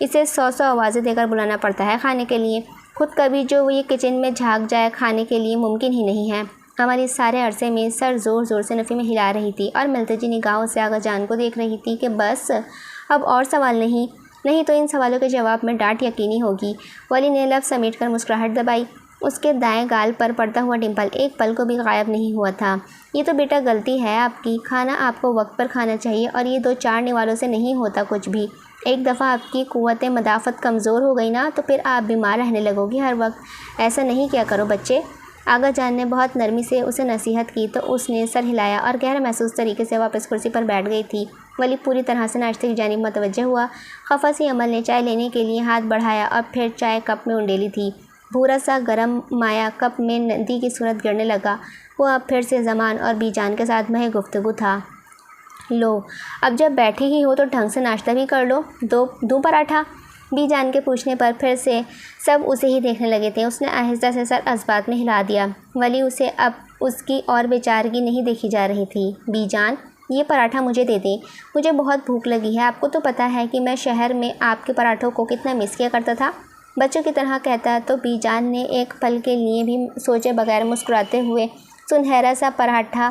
اسے 100 آوازیں دے کر بلانا پڑتا ہے کھانے کے لیے۔ خود کبھی جو وہ یہ کچن میں جھانک جائے کھانے کے لیے ممکن ہی نہیں ہے۔ عمل اس سارے عرصے میں سر زور زور سے نفی میں ہلا رہی تھی اور ملتجی نگاہوں سے آغا جان کو دیکھ رہی تھی کہ بس اب اور سوال نہیں تو ان سوالوں کے جواب میں ڈانٹ یقینی ہوگی۔ ولی نے لب سمیٹ کر مسکراہٹ دبائی۔ اس کے دائیں گال پر پڑتا ہوا ڈمپل ایک پل کو بھی غائب نہیں ہوا تھا۔ یہ تو بیٹا غلطی ہے آپ کی، کھانا آپ کو وقت پر کھانا چاہیے اور یہ 2-4 نوالوں سے نہیں ہوتا کچھ بھی۔ ایک دفعہ آپ کی قوت مدافعت کمزور ہو گئی نا تو پھر آپ بیمار رہنے لگو گی ہر وقت۔ ایسا نہیں کیا کرو بچے۔ آغا جان نے بہت نرمی سے اسے نصیحت کی تو اس نے سر ہلایا اور غیر محسوس طریقے سے واپس کرسی پر بیٹھ گئی تھی۔ ولی پوری طرح سے ناشتے کی جانب متوجہ ہوا۔ خفا سی عمل نے چائے لینے کے لیے ہاتھ بڑھایا اور پھر چائے کپ میں انڈیلی تھی۔ بھورا سا گرم مایا کپ میں ندی کی صورت گرنے لگا۔ وہ اب پھر سے زمان اور بی جان کے ساتھ مہے گفتگو تھا۔ لو اب جب بیٹھے ہی ہو تو ڈھنگ سے ناشتہ بھی کر لو۔ دوں پراٹھا؟ بی جان کے پوچھنے پر پھر سے سب اسے ہی دیکھنے لگے تھے۔ اس نے آہستہ سے سر اسبات میں ہلا دیا۔ ولی اسے اب اس کی اور بیچارگی نہیں دیکھی جا رہی تھی۔ بی جان یہ پراٹھا مجھے دے دیں، مجھے بہت بھوک لگی ہے۔ آپ کو تو پتہ ہے کہ میں شہر میں آپ کے پراٹھوں کو کتنا مس کیا کرتا تھا۔ بچوں کی طرح کہتا تو بی جان نے ایک پل کے لیے بھی سوچے بغیر مسکراتے ہوئے سنہرا سا پراٹھا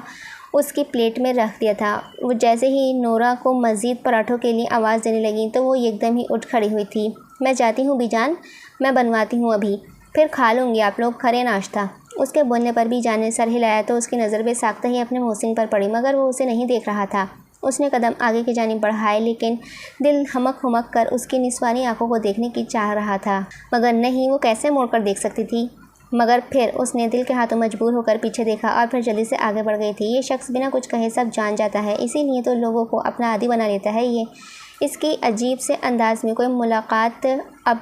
اس کی پلیٹ میں رکھ دیا تھا۔ وہ جیسے ہی نورا کو مزید پراٹھوں کے لیے آواز دینے لگی تو وہ ایک دم ہی اٹھ کھڑی ہوئی تھی۔ میں جاتی ہوں بی جان، میں بنواتی ہوں ابھی، پھر کھا لوں گی آپ لوگ کریں ناشتہ۔ اس کے بولنے پر بی جان نے سر ہلایا تو اس کی نظر بے ساختہ ہی اپنے محسن پر پڑی، مگر وہ اسے نہیں دیکھ رہا تھا۔ اس نے قدم آگے کی جانب بڑھائے لیکن دل ہمک ہمک کر اس کی نسوانی آنکھوں کو دیکھنے کی چاہ رہا تھا، مگر نہیں، وہ کیسے موڑ کر دیکھ سکتی تھی۔ مگر پھر اس نے دل کے ہاتھوں مجبور ہو کر پیچھے دیکھا اور پھر جلدی سے آگے بڑھ گئی تھی۔ یہ شخص بنا کچھ کہے سب جان جاتا ہے، اسی لیے تو لوگوں کو اپنا عادی بنا لیتا ہے۔ یہ اس کی عجیب سے انداز میں کوئی ملاقات اب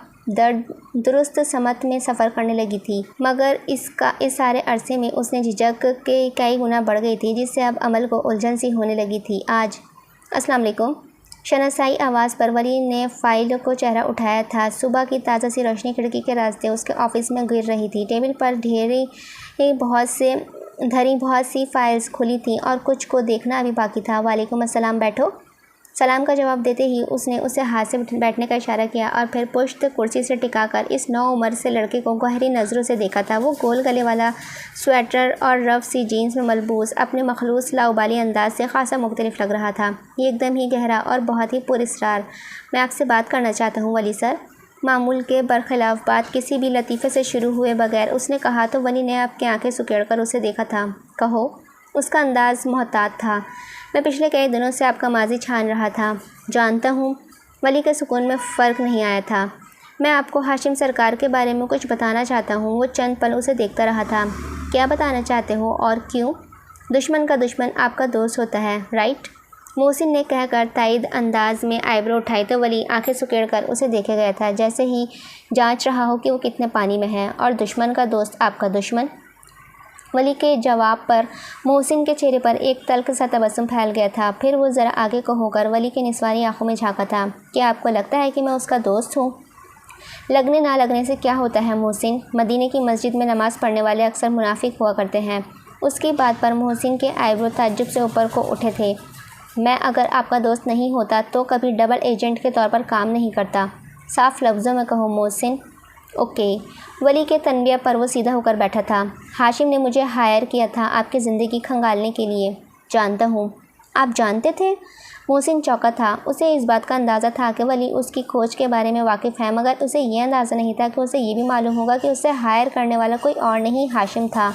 درست سمت میں سفر کرنے لگی تھی، مگر اس سارے عرصے میں اس نے جھجک کے کئی گنا بڑھ گئی تھی، جس سے اب عمل کو الجھن سی ہونے لگی تھی۔ آج السلام علیکم۔ شناسائی آواز پر ولی نے فائل کو چہرہ اٹھایا تھا۔ صبح کی تازہ سی روشنی کھڑکی کے راستے اس کے آفس میں گر رہی تھی۔ ٹیبل پر دھری بہت سی فائلز کھلی تھیں اور کچھ کو دیکھنا ابھی باقی تھا۔ وعلیکم السلام، بیٹھو۔ سلام کا جواب دیتے ہی اس نے اسے ہاتھ سے بیٹھنے کا اشارہ کیا اور پھر پشت کرسی سے ٹکا کر اس نوعمر سے لڑکے کو گہری نظروں سے دیکھا تھا۔ وہ گول گلے والا سویٹر اور رف سی جینس میں ملبوس اپنے مخلوص لاؤبالی انداز سے خاصا مختلف لگ رہا تھا۔ یہ ایک دم ہی گہرا اور بہت ہی پراسرار۔ میں آپ سے بات کرنا چاہتا ہوں ولی سر۔ معمول کے برخلاف بات کسی بھی لطیفے سے شروع ہوئے بغیر اس نے کہا تو ولی نے آپ کی آنکھیں سکیڑ کر اسے دیکھا تھا۔ کہو۔ اس کا انداز محتاط تھا۔ میں پچھلے کئی دنوں سے آپ کا ماضی چھان رہا تھا۔ جانتا ہوں۔ ولی کے سکون میں فرق نہیں آیا تھا۔ میں آپ کو ہاشم سرکار کے بارے میں کچھ بتانا چاہتا ہوں۔ وہ چند پل اسے دیکھتا رہا تھا۔ کیا بتانا چاہتے ہو اور کیوں؟ دشمن کا دشمن آپ کا دوست ہوتا ہے، رائٹ؟ محسن نے کہہ کر تائید انداز میں آئیبرو اٹھائی تو ولی آنکھیں سکیڑ کر اسے دیکھے گیا تھا، جیسے ہی جانچ رہا ہو کہ وہ کتنے پانی میں ہے۔ اور دشمن کا دوست آپ کا دشمن؟ ولی کے جواب پر محسن کے چہرے پر ایک تلخ سا تبسم پھیل گیا تھا۔ پھر وہ ذرا آگے کو ہو کر ولی کے نسوانی آنکھوں میں جھانکا تھا۔ کیا آپ کو لگتا ہے کہ میں اس کا دوست ہوں؟ لگنے نہ لگنے سے کیا ہوتا ہے محسن؟ مدینے کی مسجد میں نماز پڑھنے والے اکثر منافق ہوا کرتے ہیں۔ اس کی بات پر محسن کے آئیبرو تعجب سے اوپر کو اٹھے تھے۔ میں اگر آپ کا دوست نہیں ہوتا تو کبھی ڈبل ایجنٹ کے طور پر کام نہیں کرتا۔ صاف لفظوں میں کہو محسن۔ اوکے۔ ولی کے تنبیہ پر وہ سیدھا ہو کر بیٹھا تھا۔ ہاشم نے مجھے ہائر کیا تھا آپ کی زندگی کھنگالنے کے لیے۔ جانتا ہوں۔ آپ جانتے تھے؟ محسن چونکا تھا۔ اسے اس بات کا اندازہ تھا کہ ولی اس کی کھوج کے بارے میں واقف ہے، مگر اسے یہ اندازہ نہیں تھا کہ اسے یہ بھی معلوم ہوگا کہ اسے ہائر کرنے والا کوئی اور نہیں ہاشم تھا۔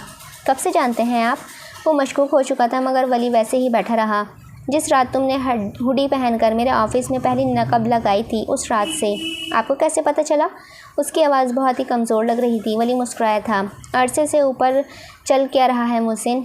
کب سے جانتے ہیں آپ؟ وہ مشکوک ہو چکا تھا، مگر ولی ویسے ہی بیٹھا رہا۔ جس رات تم نے ہوڈی پہن کر میرے آفس میں پہلی نقب لگائی تھی اس رات سے۔ آپ کو کیسے پتہ چلا؟ اس کی آواز بہت ہی کمزور لگ رہی تھی۔ ولی مسکرایا تھا۔ عرصے سے اوپر چل کیا رہا ہے محسن؟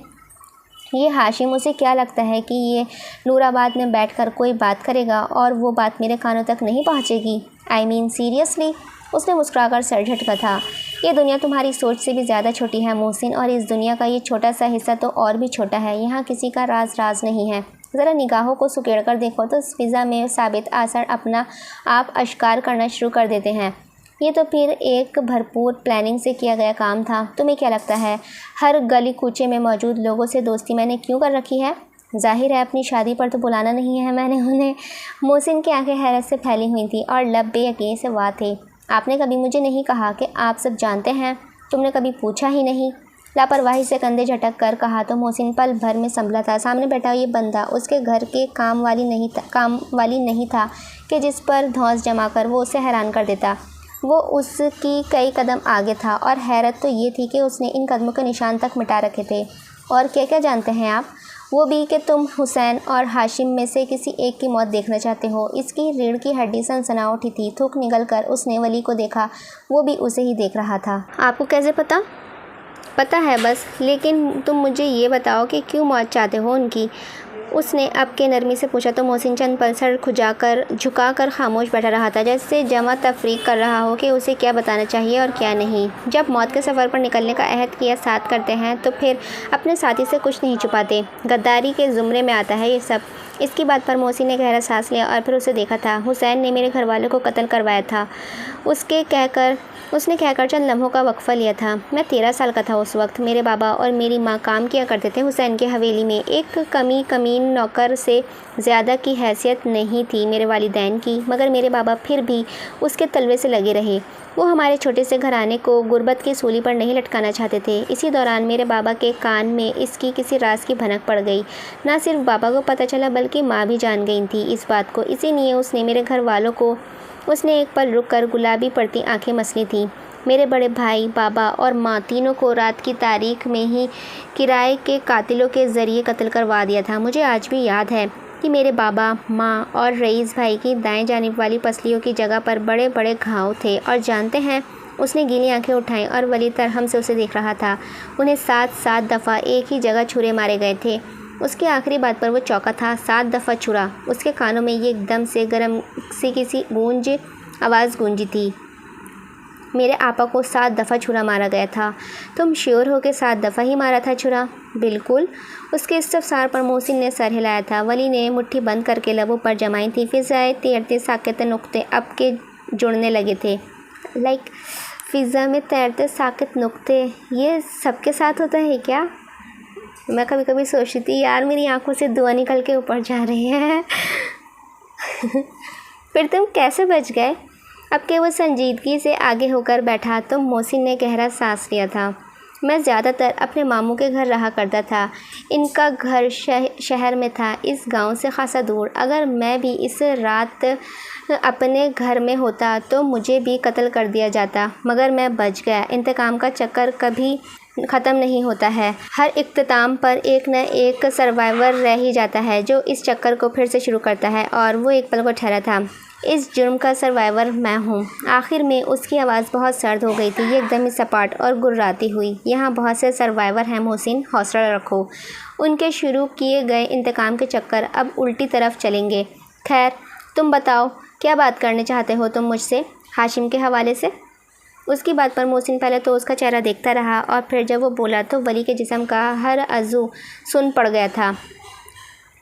یہ ہاشم، اسے کیا لگتا ہے کہ یہ نور آباد میں بیٹھ کر کوئی بات کرے گا اور وہ بات میرے کانوں تک نہیں پہنچے گی؟ آئی مین سیریسلی؟ اس نے مسکرا کر سر جھٹکا تھا۔ یہ دنیا تمہاری سوچ سے بھی زیادہ چھوٹی ہے محسن، اور اس دنیا کا یہ چھوٹا سا حصہ تو اور بھی چھوٹا ہے۔ یہاں کسی کا راز نہیں ہے۔ ذرا نگاہوں کو سکیڑ کر دیکھو تو اس فضا میں ثابت آثار اپنا آپ اشکار کرنا شروع کر دیتے ہیں۔ یہ تو پھر ایک بھرپور پلاننگ سے کیا گیا کام تھا۔ تمہیں کیا لگتا ہے ہر گلی کوچے میں موجود لوگوں سے دوستی میں نے کیوں کر رکھی ہے؟ ظاہر ہے اپنی شادی پر تو بلانا نہیں ہے میں نے انہیں۔ محسن کی آنکھیں حیرت سے پھیلی ہوئی تھیں اور لب بے یقینی سے وا تھے۔ آپ نے کبھی مجھے نہیں کہا کہ آپ سب جانتے ہیں؟ تم نے کبھی پوچھا ہی نہیں؟ لاپرواہی سے کندھے جھٹک کر کہا تو محسن پل بھر میں سنبھلا تھا۔ سامنے بیٹھا یہ بندہ اس کے گھر کے کام والی نہیں تھا کہ جس پر دھونس جما کر وہ اسے حیران کر دیتا۔ وہ اس کی کئی قدم آگے تھا اور حیرت تو یہ تھی کہ اس نے ان قدموں کے نشان تک مٹا رکھے تھے۔ اور کیا جانتے ہیں آپ؟ وہ بھی کہ تم حسین اور ہاشم میں سے کسی ایک کی موت دیکھنا چاہتے ہو۔ اس کی ریڑھ کی ہڈی سنسنا اٹھی تھی۔ تھوک نگل کر اس نے ولی کو دیکھا، وہ بھی اسے ہی دیکھ رہا تھا۔ آپ کو کیسے پتہ؟ پتہ ہے بس، لیکن تم مجھے یہ بتاؤ کہ کیوں موت چاہتے ہو ان کی؟ اس نے اب کے نرمی سے پوچھا تو محسن چند پل سر جھکا کر خاموش بیٹھا رہا تھا، جیسے جمع تفریق کر رہا ہو کہ اسے کیا بتانا چاہیے اور کیا نہیں۔ جب موت کے سفر پر نکلنے کا عہد کیا ساتھ کرتے ہیں تو پھر اپنے ساتھی سے کچھ نہیں چھپاتے۔ غداری کے زمرے میں آتا ہے یہ سب۔ اس کی بات پر محسن نے گہرا سانس لیا اور پھر اسے دیکھا تھا۔ حسین نے میرے گھر والوں کو قتل کروایا تھا، اس نے کہہ کر چند لمحوں کا وقفہ لیا تھا۔ میں 13 سال کا تھا اس وقت۔ میرے بابا اور میری ماں کام کیا کرتے تھے حسین کی حویلی میں۔ ایک کمین نوکر سے زیادہ کی حیثیت نہیں تھی میرے والدین کی، مگر میرے بابا پھر بھی اس کے تلوے سے لگے رہے۔ وہ ہمارے چھوٹے سے گھرانے کو غربت کی سولی پر نہیں لٹکانا چاہتے تھے۔ اسی دوران میرے بابا کے کان میں اس کی کسی راز کی بھنک پڑ گئی۔ نہ صرف بابا کو پتہ چلا بلکہ ماں بھی جان گئی تھی اس بات کو۔ اسی لیے اس نے میرے گھر والوں کو، اس نے ایک پل رک کر گلابی پڑتی آنکھیں مسلی تھیں، میرے بڑے بھائی، بابا اور ماں تینوں کو رات کی تاریک میں ہی کرائے کے قاتلوں کے ذریعے قتل کروا دیا تھا۔ مجھے آج بھی یاد ہے کہ میرے بابا، ماں اور رئیس بھائی کی دائیں جانب والی پسلیوں کی جگہ پر بڑے بڑے گھاؤ تھے۔ اور جانتے ہیں، اس نے گیلی آنکھیں اٹھائیں اور ولی ترحم سے اسے دیکھ رہا تھا۔ انہیں 7 دفعہ ایک ہی جگہ چھرے مارے گئے تھے۔ اس کی آخری بات پر وہ چونکا تھا۔ 7 دفعہ چھرا! اس کے کانوں میں یہ ایک دم سے گرم سی کسی آواز گونجی تھی۔ میرے آپا کو 7 دفعہ چھرا مارا گیا تھا۔ تم شیور ہو کہ 7 دفعہ ہی مارا تھا چھرا؟ بالکل۔ اس کے استفسار پر محسن نے سر ہلایا تھا۔ ولی نے مٹھی بند کر کے لبوں پر جمائی تھی۔ فضائے تیرتے ساکت نقطے اب کے جڑنے لگے تھے۔ فضا میں تیرتے ساکت نقطے، یہ سب کے ساتھ ہوتا ہے کیا؟ میں کبھی کبھی سوچتی تھی یار میری آنکھوں سے دھواں نکل کے اوپر جا رہی ہے۔ پھر تم کیسے بچ گئے؟ اب کہ وہ سنجیدگی سے آگے ہو کر بیٹھا تو محسن نے گہرا سانس لیا تھا۔ میں زیادہ تر اپنے ماموں کے گھر رہا کرتا تھا۔ ان کا گھر شہر میں تھا، اس گاؤں سے خاصا دور۔ اگر میں بھی اس رات اپنے گھر میں ہوتا تو مجھے بھی قتل کر دیا جاتا، مگر میں بچ گیا۔ انتقام کا چکر کبھی ختم نہیں ہوتا ہے۔ ہر اختتام پر ایک نہ ایک سروائیور رہ ہی جاتا ہے جو اس چکر کو پھر سے شروع کرتا ہے، اور وہ ایک پل کو ٹھہرا تھا۔ اس جرم کا سروائیور میں ہوں۔ آخر میں اس کی آواز بہت سرد ہو گئی تھی، یہ ایک دم سپاٹ اور گرراتی ہوئی۔ یہاں بہت سے سروائیور ہیں محسن، حوصلہ رکھو۔ ان کے شروع کیے گئے انتقام کے چکر اب الٹی طرف چلیں گے۔ خیر تم بتاؤ، کیا بات کرنے چاہتے ہو تم مجھ سے؟ ہاشم کے حوالے سے؟ اس کی بات پر محسن پہلے تو اس کا چہرہ دیکھتا رہا، اور پھر جب وہ بولا تو ولی کے جسم کا ہر عضو سن پڑ گیا تھا۔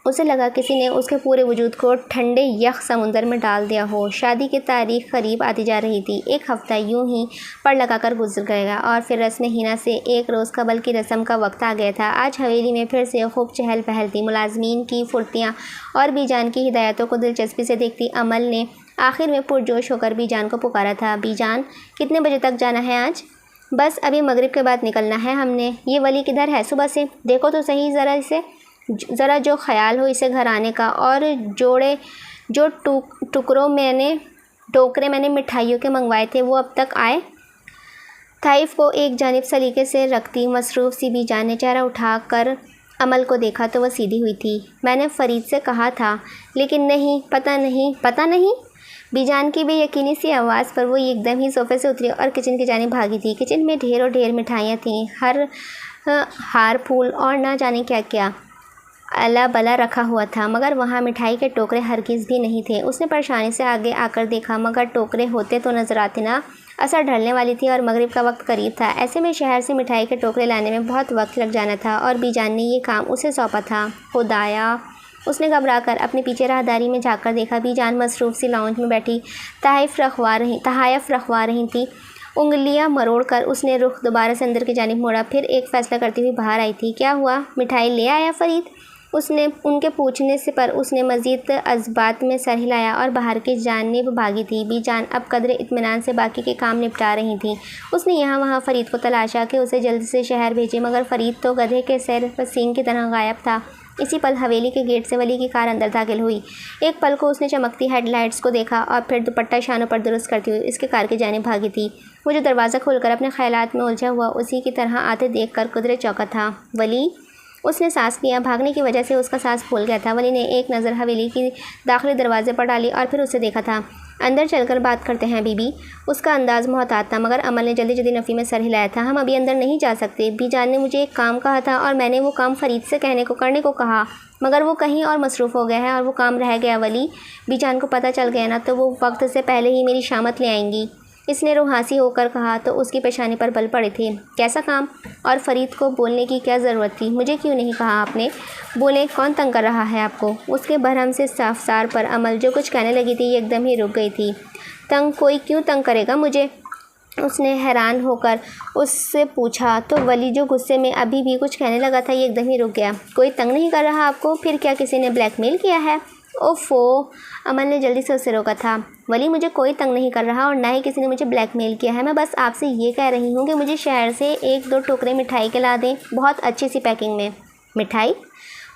اسے لگا کسی نے اس کے پورے وجود کو ٹھنڈے یخ سمندر میں ڈال دیا ہو۔ شادی کی تاریخ قریب آتی جا رہی تھی۔ 1 ہفتہ یوں ہی پڑ لگا کر گزر گیا، اور پھر رسم ہینا سے 1 روز قبل کی رسم کا وقت آ گیا تھا۔ آج حویلی میں پھر سے خوب چہل پہل تھی۔ ملازمین کی پھرتیاں اور بی جان کی ہدایتوں کو دلچسپی سے دیکھتی عمل نے آخر میں پرجوش ہو کر بی جان کو پکارا تھا۔ بی جان، کتنے بجے تک جانا ہے آج؟ بس ابھی مغرب کے بعد نکلنا ہے ہم نے۔ یہ ولی کدھر ہے صبح سے؟ دیکھو تو صحیح ذرا جو خیال ہو اسے گھر آنے کا۔ اور جو ٹوکرے میں نے مٹھائیوں کے منگوائے تھے وہ اب تک آئے؟ طائف کو ایک جانب سلیقے سے رکھتی مصروف سی بی جان نے چہرہ اٹھا کر عمل کو دیکھا تو وہ سیدھی ہوئی تھی۔ میں نے فرید سے کہا تھا لیکن نہیں، پتہ نہیں؟ بی جان کی بے یقینی سی آواز پر وہ ایک دم ہی صوفے سے اتری اور کچن کی جانب بھاگی تھی۔ کچن میں ڈھیر مٹھائیاں تھیں، ہار پھول اور نہ جانے کیا کیا الا بلا رکھا ہوا تھا، مگر وہاں مٹھائی کے ٹوکرے ہرگز بھی نہیں تھے۔ اس نے پریشانی سے آگے آ کر دیکھا، مگر ٹوکرے ہوتے تو نظر آتے نہ۔ عصر ڈھلنے والی تھی اور مغرب کا وقت قریب تھا، ایسے میں شہر سے مٹھائی کے ٹوکرے لانے میں بہت وقت لگ جانا تھا، اور بی جان نے یہ کام اسے سونپا تھا۔ خدایا! اس نے گھبرا کر اپنے پیچھے راہداری میں جا کر دیکھا۔ بی جان مصروف سی لاؤنج میں بیٹھی تحائف رکھوا رہی تھی۔ انگلیاں مروڑ کر اس نے رخ دوبارہ سے اندر کی جانب موڑا، پھر ایک فیصلہ کرتی ہوئی باہر آئی تھی۔ کیا ہوا؟ مٹھائی لے آیا فرید؟ اس نے ان کے پوچھنے سے پر اس نے مزید اسبات میں سر ہلایا اور باہر کی جانب بھاگی تھی۔ بی جان اب قدرے اطمینان سے باقی کے کام نپٹا رہی تھیں۔ اس نے یہاں وہاں فرید کو تلاشا کہ اسے جلد سے شہر بھیجے، مگر فرید تو گدھے کے سیر سینگ کی طرح غائب تھا۔ اسی پل حویلی کے گیٹ سے ولی کی کار اندر داخل ہوئی۔ ایک پل کو اس نے چمکتی ہیڈ لائٹس کو دیکھا اور پھر دوپٹہ شانوں پر درست کرتی ہوئی اس کے کار کی جانب بھاگی تھی۔ وہ جو دروازہ کھول کر اپنے خیالات میں الجھا ہوا اسی کی طرح آتے دیکھ کر قدرے چونکا تھا۔ ولی! اس نے سانس لیا۔ بھاگنے کی وجہ سے اس کا سانس پھول گیا تھا۔ ولی نے ایک نظر حویلی کی داخلی دروازے پر ڈالی اور پھر اسے دیکھا تھا۔ اندر چل کر بات کرتے ہیں بی بی۔ اس کا انداز محتاط تھا، مگر عمل نے جلدی جلدی نفی میں سر ہلایا تھا۔ ہم ابھی اندر نہیں جا سکتے۔ بی جان نے مجھے ایک کام کہا تھا اور میں نے وہ کام فرید سے کرنے کو کہا، مگر وہ کہیں اور مصروف ہو گیا ہے اور وہ کام رہ گیا۔ ولی! بی جان کو پتہ چل گیا نا تو وہ وقت سے پہلے ہی میری شامت لے آئیں گی، اس نے روحانسی ہو کر کہا تو اس کی پیشانی پر بل پڑے تھے۔ کیسا کام؟ اور فرید کو بولنے کی کیا ضرورت تھی؟ مجھے کیوں نہیں کہا آپ نے؟ بولیں، کون تنگ کر رہا ہے آپ کو؟ اس کے برہم سے استفسار پر عمل جو کچھ کہنے لگی تھی ایک دم ہی رک گئی تھی۔ تنگ؟ کوئی کیوں تنگ کرے گا مجھے؟ اس نے حیران ہو کر اس سے پوچھا تو ولی جو غصے میں ابھی بھی کچھ کہنے لگا تھا یہ ایک دم ہی رک گیا۔ کوئی تنگ نہیں کر رہا آپ کو؟ پھر کیا کسی نے بلیک میل کیا ہے؟ اوفو! عمل نے جلدی سے اسے روکا تھا۔ ولی مجھے کوئی تنگ نہیں کر رہا اور نہ ہی کسی نے مجھے بلیک میل کیا ہے۔ میں بس آپ سے یہ کہہ رہی ہوں کہ مجھے شہر سے 1-2 ٹوکرے مٹھائی کے لا دیں، بہت اچھی سی پیکنگ میں۔ مٹھائی؟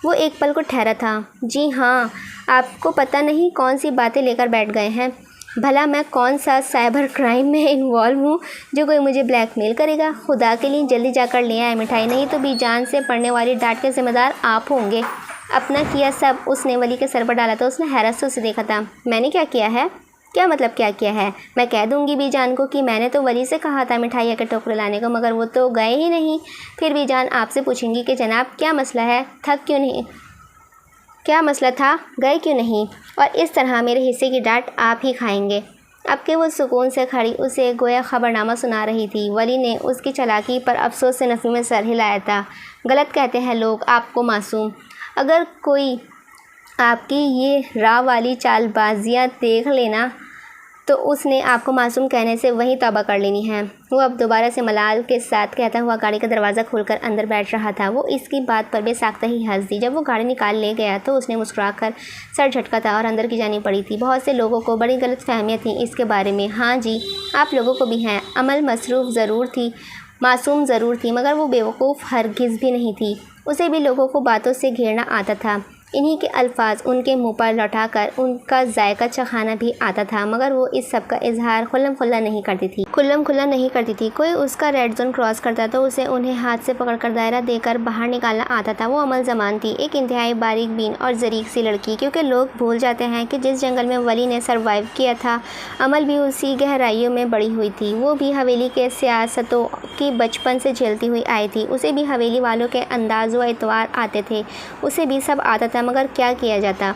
وہ ایک پل کو ٹھہرا تھا۔ جی ہاں، آپ کو پتہ نہیں کون سی باتیں لے کر بیٹھ گئے ہیں؟ بھلا میں کون سا سائبر کرائم میں انوالو ہوں جو کوئی مجھے بلیک میل کرے گا؟ خدا کے لیے جلدی جا کر لے آئے مٹھائی، نہیں تو بی جان سے پڑنے والی ڈانٹ کے ذمہ دار آپ ہوں گے۔ اپنا کیا سب اس نے ولی کے سر پر ڈالا تو اس نے حیرت سے اسے دیکھا تھا۔ میں نے کیا کیا ہے؟ کیا مطلب کیا کیا ہے؟ میں کہہ دوں گی بی جان کو کہ میں نے تو ولی سے کہا تھا مٹھائیوں کے ٹوکرے لانے کو، مگر وہ تو گئے ہی نہیں۔ پھر بی جان آپ سے پوچھیں گی کہ جناب کیا مسئلہ ہے، تھک کیوں نہیں؟ کیا مسئلہ تھا، گئے کیوں نہیں؟ اور اس طرح میرے حصے کی ڈانٹ آپ ہی کھائیں گے۔ اب کہ وہ سکون سے کھڑی اسے گویا خبرنامہ سنا رہی تھی، ولی نے اس کی چالاکی پر افسوس سے نفی میں سر ہلایا تھا۔ غلط کہتے ہیں لوگ آپ کو معصوم۔ اگر کوئی آپ کی یہ راہ والی چال بازیاں دیکھ لینا تو اس نے آپ کو معصوم کہنے سے وہیں توبہ کر لینی ہے۔ وہ اب دوبارہ سے ملال کے ساتھ کہتا ہوا گاڑی کا دروازہ کھول کر اندر بیٹھ رہا تھا۔ وہ اس کی بات پر بے ساختہ ہی ہنس دی۔ جب وہ گاڑی نکال لے گیا تو اس نے مسکرا کر سر جھٹکا تھا اور اندر کی جانب پڑی تھی۔ بہت سے لوگوں کو بڑی غلط فہمیاں تھیں اس کے بارے میں۔ ہاں جی، آپ لوگوں کو بھی ہیں۔ عمل مصروف ضرور تھی، معصوم ضرور تھی، مگر وہ بیوقوف ہرگز بھی نہیں تھی۔ اسے بھی لوگوں کو باتوں سے گھیرنا آتا تھا، انہی کے الفاظ ان کے منہ پر لوٹا کر ان کا ذائقہ چکھانا بھی آتا تھا، مگر وہ اس سب کا اظہار کھلم کھلا نہیں کرتی تھی۔ کوئی اس کا ریڈ زون کراس کرتا تو اسے انہیں ہاتھ سے پکڑ کر دائرہ دے کر باہر نکالنا آتا تھا۔ وہ عمل زمان تھی، ایک انتہائی باریک بین اور ظریف سی لڑکی، کیونکہ لوگ بھول جاتے ہیں کہ جس جنگل میں ولی نے سروائیو کیا تھا عمل بھی اسی گہرائیوں میں بڑی ہوئی تھی۔ وہ بھی حویلی کے سیاستوں کی بچپن سے جھیلتی ہوئی آئی تھی۔ اسے بھی حویلی والوں کے انداز و اعتبار آتے تھے، اسے بھی سب آتا تھا، مگر کیا کیا جاتا۔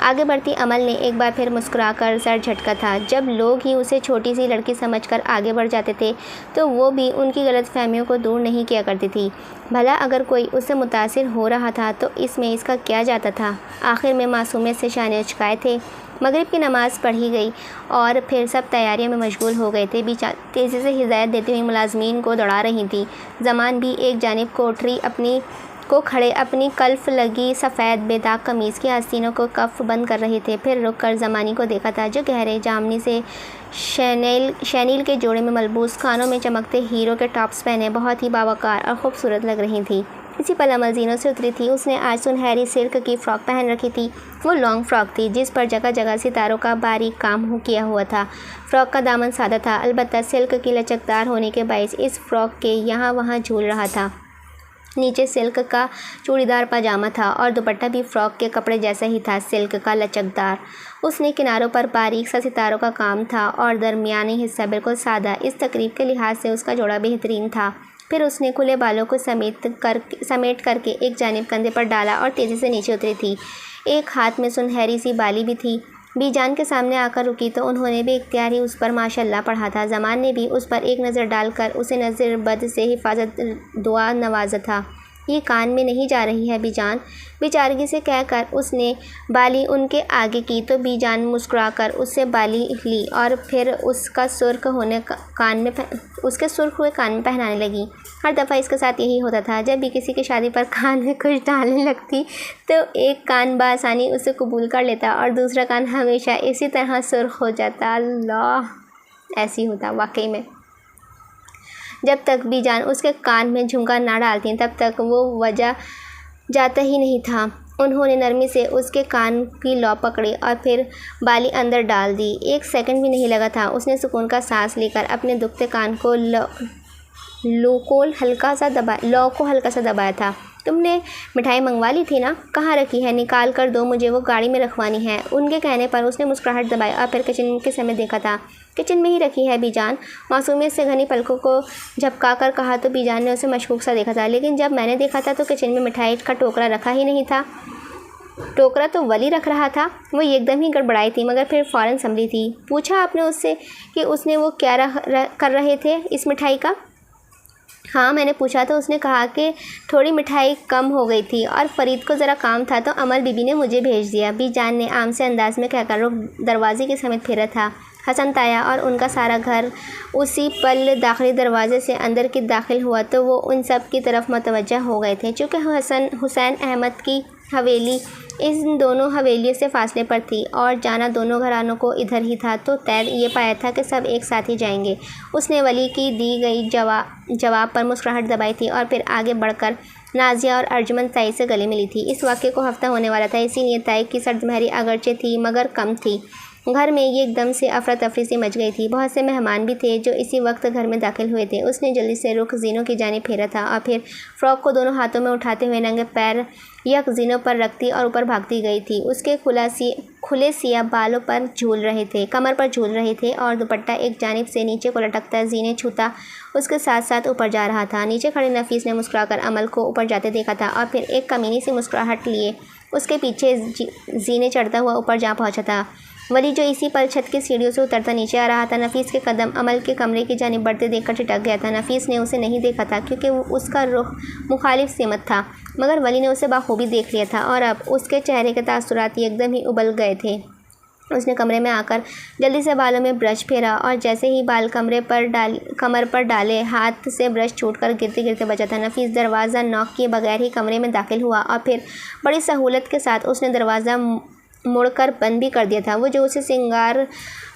آگے بڑھتی عمل نے ایک بار پھر مسکرا کر سر جھٹکا تھا۔ جب لوگ ہی اسے چھوٹی سی لڑکی سمجھ کر آگے بڑھ جاتے تھے تو وہ بھی ان کی غلط فہمیوں کو دور نہیں کیا کرتی تھی۔ بھلا اگر کوئی اس سے متاثر ہو رہا تھا تو اس میں اس کا کیا جاتا تھا؟ آخر میں معصومیت سے شانے اچکائے تھے۔ مغرب کی نماز پڑھی گئی اور پھر سب تیاریوں میں مشغول ہو گئے تھے۔ تیزی سے ہدایت دیتی ہوئی ملازمین کو دوڑا رہی تھی۔ زمان بھی ایک جانب کوٹری کو کھڑے اپنی کلف لگی سفید بے داغ قمیض کی آستینوں کو کف بند کر رہے تھے۔ پھر رک کر زمانی کو دیکھا تھا جو گہرے جامنی سے شینیل کے جوڑے میں ملبوس، کانوں میں چمکتے ہیروں کے ٹاپس پہنے بہت ہی باوقار اور خوبصورت لگ رہی تھی۔ اسی پل عمل زینوں سے اتری تھی۔ اس نے آج سنہری سلک کی فراک پہن رکھی تھی۔ وہ لانگ فراک تھی جس پر جگہ جگہ ستاروں کا باریک کام کیا ہوا تھا۔ فراک کا دامن سادہ تھا، البتہ سلک کی لچکدار ہونے کے باعث اس فراک کے یہاں وہاں جھول رہا تھا۔ نیچے سلک کا چوڑی دار پاجامہ تھا اور دوپٹہ بھی فراک کے کپڑے جیسا ہی تھا، سلک کا لچکدار۔ اس نے کناروں پر باریک سا ستاروں کا کام تھا اور درمیانی حصہ بالکل سادہ۔ اس تقریب کے لحاظ سے اس کا جوڑا بہترین تھا۔ پھر اس نے کھلے بالوں کو سمیٹ کر کے ایک جانب کندھے پر ڈالا اور تیزی سے نیچے اتری تھی۔ ایک ہاتھ میں سنہری سی بالی بھی تھی۔ بی جان کے سامنے آ کر رکی تو انہوں نے بھی اختیار ہی اس پر ماشاءاللہ پڑھا تھا۔ زمان نے بھی اس پر ایک نظر ڈال کر اسے نظر بد سے حفاظت دعا نوازا تھا۔ یہ کان میں نہیں جا رہی ہے بی جان، بیچارگی سے کہہ کر اس نے بالی ان کے آگے کی تو بی جان مسکرا کر اس سے بالی لی اور پھر اس کے سرخ ہوئے کان میں پہنانے لگی۔ ہر دفعہ اس کے ساتھ یہی ہوتا تھا، جب بھی کسی کی شادی پر کان میں کچھ ڈالنے لگتی تو ایک کان بآسانی اسے قبول کر لیتا اور دوسرا کان ہمیشہ اسی طرح سرخ ہو جاتا۔ اللہ، ایسی ہوتا واقعی میں۔ جب تک بی جان اس کے کان میں جھمکا نہ ڈالتی تب تک وہ وجہ جاتا ہی نہیں تھا۔ انہوں نے نرمی سے اس کے کان کی لو پکڑی اور پھر بالی اندر ڈال دی۔ 1 سیکنڈ بھی نہیں لگا تھا اس نے سکون کا سانس لے کر اپنے دکھتے کان کو لو کو ہلکا سا دبایا تھا۔ تم نے مٹھائی منگوا لی تھی نا؟ کہاں رکھی ہے؟ نکال کر دو مجھے، وہ گاڑی میں رکھوانی ہے۔ ان کے کہنے پر اس نے مسکراہٹ دبائی اور پھر کچن کے سمے دیکھا تھا۔ کچن میں ہی رکھی ہے بی جان، معصومیت سے گھنی پلکوں کو جھپکا کر کہا تو بی جان نے اسے مشکوک سا دیکھا تھا، لیکن جب میں نے دیکھا تھا تو کچن میں مٹھائی کا ٹوکرا رکھا ہی نہیں تھا۔ ٹوکرا تو ولی رکھ رہا تھا۔ وہ ایک دم ہی گڑبڑائی تھی مگر پھر فوراً سنبھلی تھی۔ پوچھا آپ نے اس سے کہ اس نے وہ کیا کر رہے تھے اس مٹھائی کا؟ ہاں میں نے پوچھا تو اس نے کہا کہ تھوڑی مٹھائی کم ہو گئی تھی اور فرید کو ذرا کام تھا تو امل بی بی نے مجھے بھیج دیا، بی جان نے عام سے انداز میں کہہ کر رخ دروازے کی سمت پھیرا تھا۔ حسن تایا اور ان کا سارا گھر اسی پل داخلی دروازے سے اندر کی داخل ہوا تو وہ ان سب کی طرف متوجہ ہو گئے تھے۔ چونکہ حسین احمد کی حویلی ان دونوں حویلیوں سے فاصلے پر تھی اور جانا دونوں گھرانوں کو ادھر ہی تھا تو طے یہ پایا تھا کہ سب ایک ساتھ ہی جائیں گے۔ اس نے ولی کی دی گئی جواب پر مسکراہٹ دبائی تھی اور پھر آگے بڑھ کر نازیہ اور ارجمند تائی سے گلے ملی تھی۔ اس واقعے کو ہفتہ ہونے والا تھا، اسی لیے تائی کی سرد مہری اگرچہ تھی مگر کم تھی۔ گھر میں ایک دم سے افراتفری سی مچ گئی تھی۔ بہت سے مہمان بھی تھے جو اسی وقت گھر میں داخل ہوئے تھے۔ اس نے جلدی سے رخ زینوں کی جانب پھیرا تھا اور پھر فراک کو دونوں ہاتھوں میں اٹھاتے ہوئے ننگے پیر یک زینوں پر رکھتی اور اوپر بھاگتی گئی تھی۔ اس کے کھلے سیاہ بالوں پر جھول رہے تھے، کمر پر جھول رہے تھے اور دوپٹہ ایک جانب سے نیچے کو لٹکتا زینے چھوتا اس کے ساتھ ساتھ اوپر جا رہا تھا۔ نیچے کھڑے نفیس نے مسکرا کر امل کو اوپر جاتے دیکھا تھا اور پھر ایک کمینی سی مسکراہٹ لیے اس کے پیچھے زینے چڑھتا ہوا اوپر جا پہنچا تھا۔ ولی جو اسی پل چھت کی سیڑھیوں سے اترتا نیچے آ رہا تھا، نفیس کے قدم عمل کے کمرے کی جانب بڑھتے دیکھ کر ٹھٹک گیا تھا۔ نفیس نے اسے نہیں دیکھا تھا کیونکہ اس کا رخ مخالف سمت تھا، مگر ولی نے اسے بخوبی دیکھ لیا تھا اور اب اس کے چہرے کے تاثرات ایک دم ہی ابل گئے تھے۔ اس نے کمرے میں آ کر جلدی سے بالوں میں برش پھیرا اور جیسے ہی بال کمر پر ڈالے ہاتھ سے برش چھوٹ کر گرتے گرتے بچا تھا۔ نفیس دروازہ نوک کیے بغیر ہی کمرے میں داخل ہوا اور پھر بڑی سہولت کے ساتھ اس نے دروازہ مڑ کر بند بھی کر دیا تھا۔ وہ جو اسے سنگار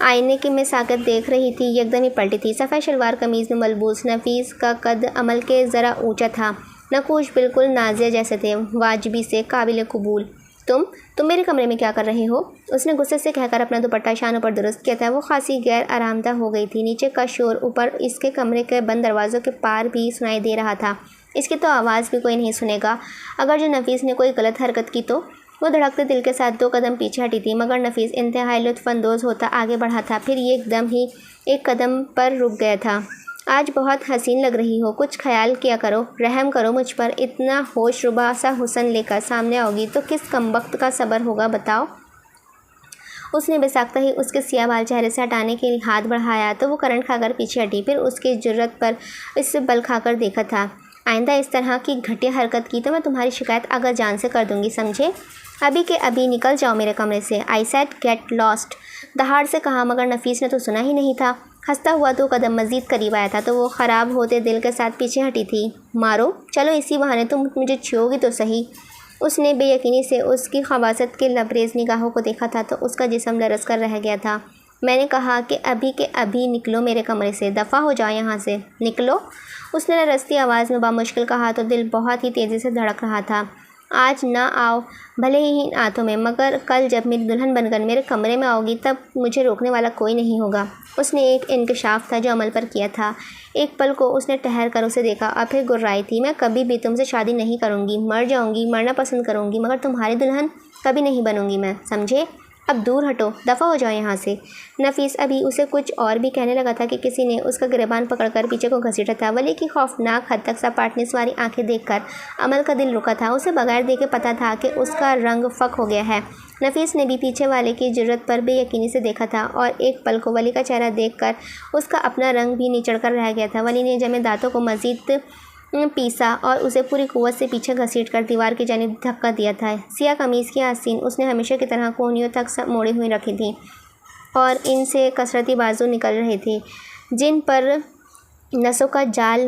آئینے کی میں ساکت دیکھ رہی تھی ایک دم ہی پلٹی تھی۔ سفید شلوار قمیض میں ملبوس نفیس کا قد عمل کے ذرا اونچا تھا، نقوش بالکل نازیہ جیسے تھے، واجبی سے قابل قبول۔ تم میرے کمرے میں کیا کر رہے ہو؟ اس نے غصے سے کہہ کر اپنا دوپٹہ شانوں پر درست کیا تھا۔ وہ خاصی غیر آرامدہ ہو گئی تھی۔ نیچے کا شور اوپر اس کے کمرے کے بند دروازوں کے پار بھی سنائی دے رہا تھا۔ اس کی تو آواز بھی کوئی نہیں سنے گا اگر جو نفیس نے کوئی غلط حرکت کی تو۔ وہ دھڑکتے دل کے ساتھ 2 قدم پیچھے ہٹی تھی مگر نفیس انتہائی لطف اندوز ہوتا آگے بڑھا تھا، پھر ایک دم ہی ایک قدم پر رک گیا تھا۔ آج بہت حسین لگ رہی ہو، کچھ خیال کیا کرو، رحم کرو مجھ پر۔ اتنا ہوش ربا سا حسن لے کر سامنے آؤگی تو کس کمبخت کا صبر ہوگا بتاؤ۔ اس نے بے ساختہ ہی اس کے سیاہ بال چہرے سے ہٹانے کے لیے ہاتھ بڑھایا تو وہ کرنٹ کھا کر پیچھے ہٹی، پھر اس کی جرت پر اس سے بل کھا کر دیکھا تھا۔ آئندہ اس طرح کی گھٹیا حرکت کی تو میں تمہاری شکایت اگر جان سے کر دوں گی، سمجھے؟ ابھی کے ابھی نکل جاؤ میرے کمرے سے۔ آئی سیڈ گیٹ لاسٹ، دہاڑ سے کہا مگر نفیس نے تو سنا ہی نہیں تھا۔ ہنستا ہوا 2 قدم مزید قریب آیا تھا تو وہ خراب ہوتے دل کے ساتھ پیچھے ہٹی تھی۔ مارو چلو، اسی بہانے تم مجھے چھو گی تو صحیح۔ اس نے بے یقینی سے اس کی خباثت کے لبریز نگاہوں کو دیکھا تھا تو اس کا جسم لرز کر رہ گیا تھا۔ میں نے کہا کہ ابھی کے ابھی نکلو میرے کمرے سے، دفع ہو جاؤ یہاں سے، نکلو۔ اس نے لرزتی آواز میں بامشکل کہا تو دل بہت ہی تیزی سے دھڑک رہا تھا۔ آج نہ آؤ بھلے ہی ان آنتوں میں، مگر کل جب میری دلہن بن کر میرے کمرے میں آؤ گی تب مجھے روکنے والا کوئی نہیں ہوگا۔ اس نے ایک انکشاف تھا جو عمل پر کیا تھا۔ ایک پل کو اس نے ٹہر کر اسے دیکھا اور پھر گررائی تھی، میں کبھی بھی تم سے شادی نہیں کروں گی، مر جاؤں گی، مرنا پسند کروں گی، مگر تمہاری دلہن کبھی نہیں بنوں گی میں، سمجھے؟ اب دور ہٹو، دفع ہو جاؤ یہاں سے۔ نفیس ابھی اسے کچھ اور بھی کہنے لگا تھا کہ کسی نے اس کا گریبان پکڑ کر پیچھے کو گھسیٹا تھا۔ ولی کی خوفناک حد تک سپاٹنے سواری آنکھیں دیکھ کر عمل کا دل رکا تھا۔ اسے بغیر دیکھے پتہ تھا کہ اس کا رنگ فک ہو گیا ہے۔ نفیس نے بھی پیچھے والے کی جرت پر بے یقینی سے دیکھا تھا اور ایک پل کو ولی کا چہرہ دیکھ کر اس کا اپنا رنگ بھی نچڑ کر رہ گیا تھا۔ ولی نے جمے دانتوں کو مزید پیسا اور اسے پوری قوت سے پیچھے گھسیٹ کر دیوار کی جانب دھکا دیا تھا۔ سیاہ قمیض کی آستین اس نے ہمیشہ کی طرح کونیوں تک موڑی ہوئی رکھی تھی اور ان سے کثرتی بازو نکل رہے تھے جن پر نسوں کا جال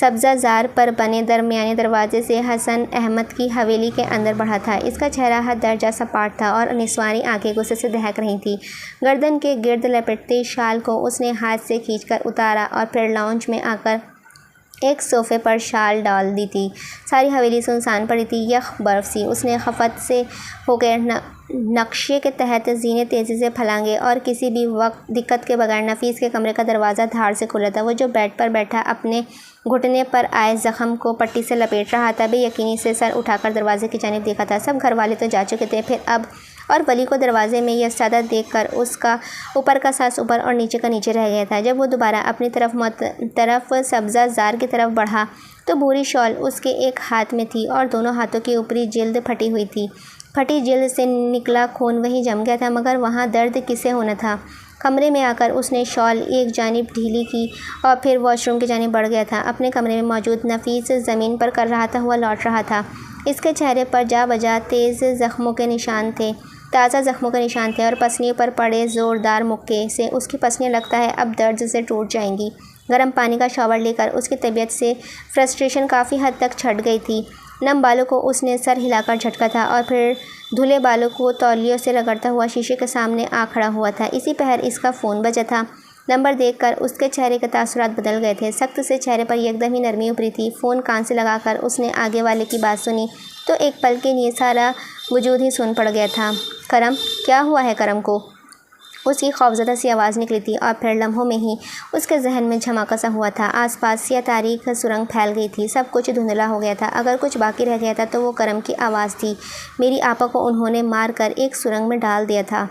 سبزہ زار پر بنے درمیانے دروازے سے حسن احمد کی حویلی کے اندر بڑھا تھا۔ اس کا چہرہ حد درجہ سپاٹ تھا اور نسوانی آنکھیں غصے سے دہک رہی تھیں۔ گردن کے گرد لپٹتے شال کو اس نے ہاتھ سے کھینچ کر اتارا اور پھر لاؤنج میں آ کر ایک صوفے پر شال ڈال دی تھی۔ ساری حویلی سنسان پڑی تھی، یخ برف سی۔ اس نے خفت سے ہو کے نقشے کے تحت زینے تیزی سے پھلانگے اور کسی بھی وقت دقت کے بغیر نفیس کے کمرے کا دروازہ دھاڑ سے کھولا تھا۔ وہ جو بیڈ پر بیٹھا اپنے گھٹنے پر آئے زخم کو پٹی سے لپیٹ رہا تھا، بے یقینی سے سر اٹھا کر دروازے کی جانب دیکھا تھا۔ سب گھر والے تو جا چکے تھے، پھر اب اور ولی کو دروازے میں یہ سادہ دیکھ کر اس کا اوپر کا سانس اوپر اور نیچے کا نیچے رہ گیا تھا۔ جب وہ دوبارہ اپنی طرف سبزہ زار کی طرف بڑھا تو بھوری شال اس کے ایک ہاتھ میں تھی اور دونوں ہاتھوں کی اوپری جلد پھٹی ہوئی تھی۔ پھٹی جلد سے نکلا خون وہیں جم گیا تھا، مگر وہاں درد کسے ہونا تھا؟ کمرے میں آ کر اس نے شال ایک جانب ڈھیلی کی اور پھر واش روم کی جانب بڑھ گیا تھا۔ اپنے کمرے میں موجود نفیس زمین پر کر رہا تھا ہوا لوٹ رہا تھا۔ اس کے چہرے پر جا بجا تازہ زخموں کے نشان تھے اور پسلیوں پر پڑے زوردار مکے سے اس کی پسلیاں لگتا ہے اب درد سے ٹوٹ جائیں گی۔ گرم پانی کا شاور لے کر اس کی طبیعت سے فرسٹریشن کافی حد تک چھٹ گئی تھی۔ نم بالوں کو اس نے سر ہلا کر جھٹکا تھا اور پھر دھلے بالوں کو تولیوں سے رگڑتا ہوا شیشے کے سامنے آ کھڑا ہوا تھا۔ اسی پہر اس کا فون بجا تھا۔ نمبر دیکھ کر اس کے چہرے کے تاثرات بدل گئے تھے۔ سخت سے چہرے پر یکدم ہی نرمی ابھری تھی۔ فون کان سے لگا کر اس نے آگے والے کی بات سنی تو ایک پل کے لیے سارا وجود ہی سن پڑ گیا تھا۔ کرم، کیا ہوا ہے کرم کو؟ اس کی خوفزدہ سی آواز نکلی تھی اور پھر لمحوں میں ہی اس کے ذہن میں جھماکا سا ہوا تھا۔ آس پاس سیاہ تاریک سرنگ پھیل گئی تھی، سب کچھ دھندلا ہو گیا تھا۔ اگر کچھ باقی رہ گیا تھا تو وہ کرم کی آواز تھی۔ میری آپا کو انہوں نے مار کر ایک سرنگ میں ڈال دیا تھا۔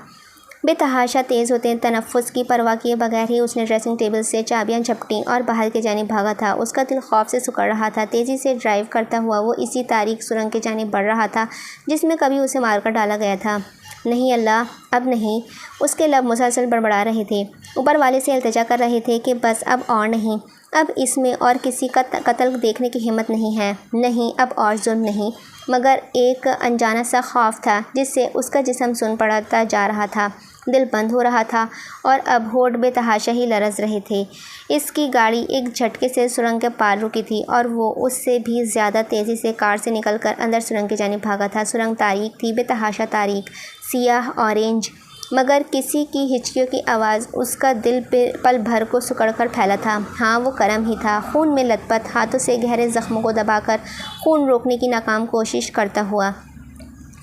بے تحاشا تیز ہوتے تنفس کی پرواہ کیے بغیر ہی اس نے ڈریسنگ ٹیبل سے چابیاں جھپٹیں اور باہر کی جانب بھاگا تھا۔ اس کا دل خوف سے سکڑ رہا تھا۔ تیزی سے ڈرائیو کرتا ہوا وہ اسی تاریک سرنگ کی جانب بڑھ رہا تھا جس میں کبھی اسے مار کر ڈالا گیا تھا۔ نہیں اللہ، اب نہیں۔ اس کے لب مسلسل بڑبڑا رہے تھے، اوپر والے سے التجا کر رہے تھے کہ بس اب اور نہیں، اب اس میں اور کسی کا قتل دیکھنے کی ہمت نہیں ہے، نہیں اب اور ظلم نہیں۔ مگر ایک انجانا سا خوف تھا جس سے اس کا جسم سن پڑتا جا رہا تھا، دل بند ہو رہا تھا اور اب ہونٹ بے تحاشا ہی لرز رہے تھے۔ اس کی گاڑی ایک جھٹکے سے سرنگ کے پار رکی تھی اور وہ اس سے بھی زیادہ تیزی سے کار سے نکل کر اندر سرنگ کی جانب بھاگا تھا۔ سرنگ تاریک تھی، بے تحاشا تاریک، سیاہ اورینج، مگر کسی کی ہچکیوں کی آواز اس کا دل پل بھر کو سکڑ کر پھیلا تھا۔ ہاں وہ کرم ہی تھا، خون میں لت پت، ہاتھوں سے گہرے زخموں کو دبا کر خون روکنے کی ناکام کوشش کرتا ہوا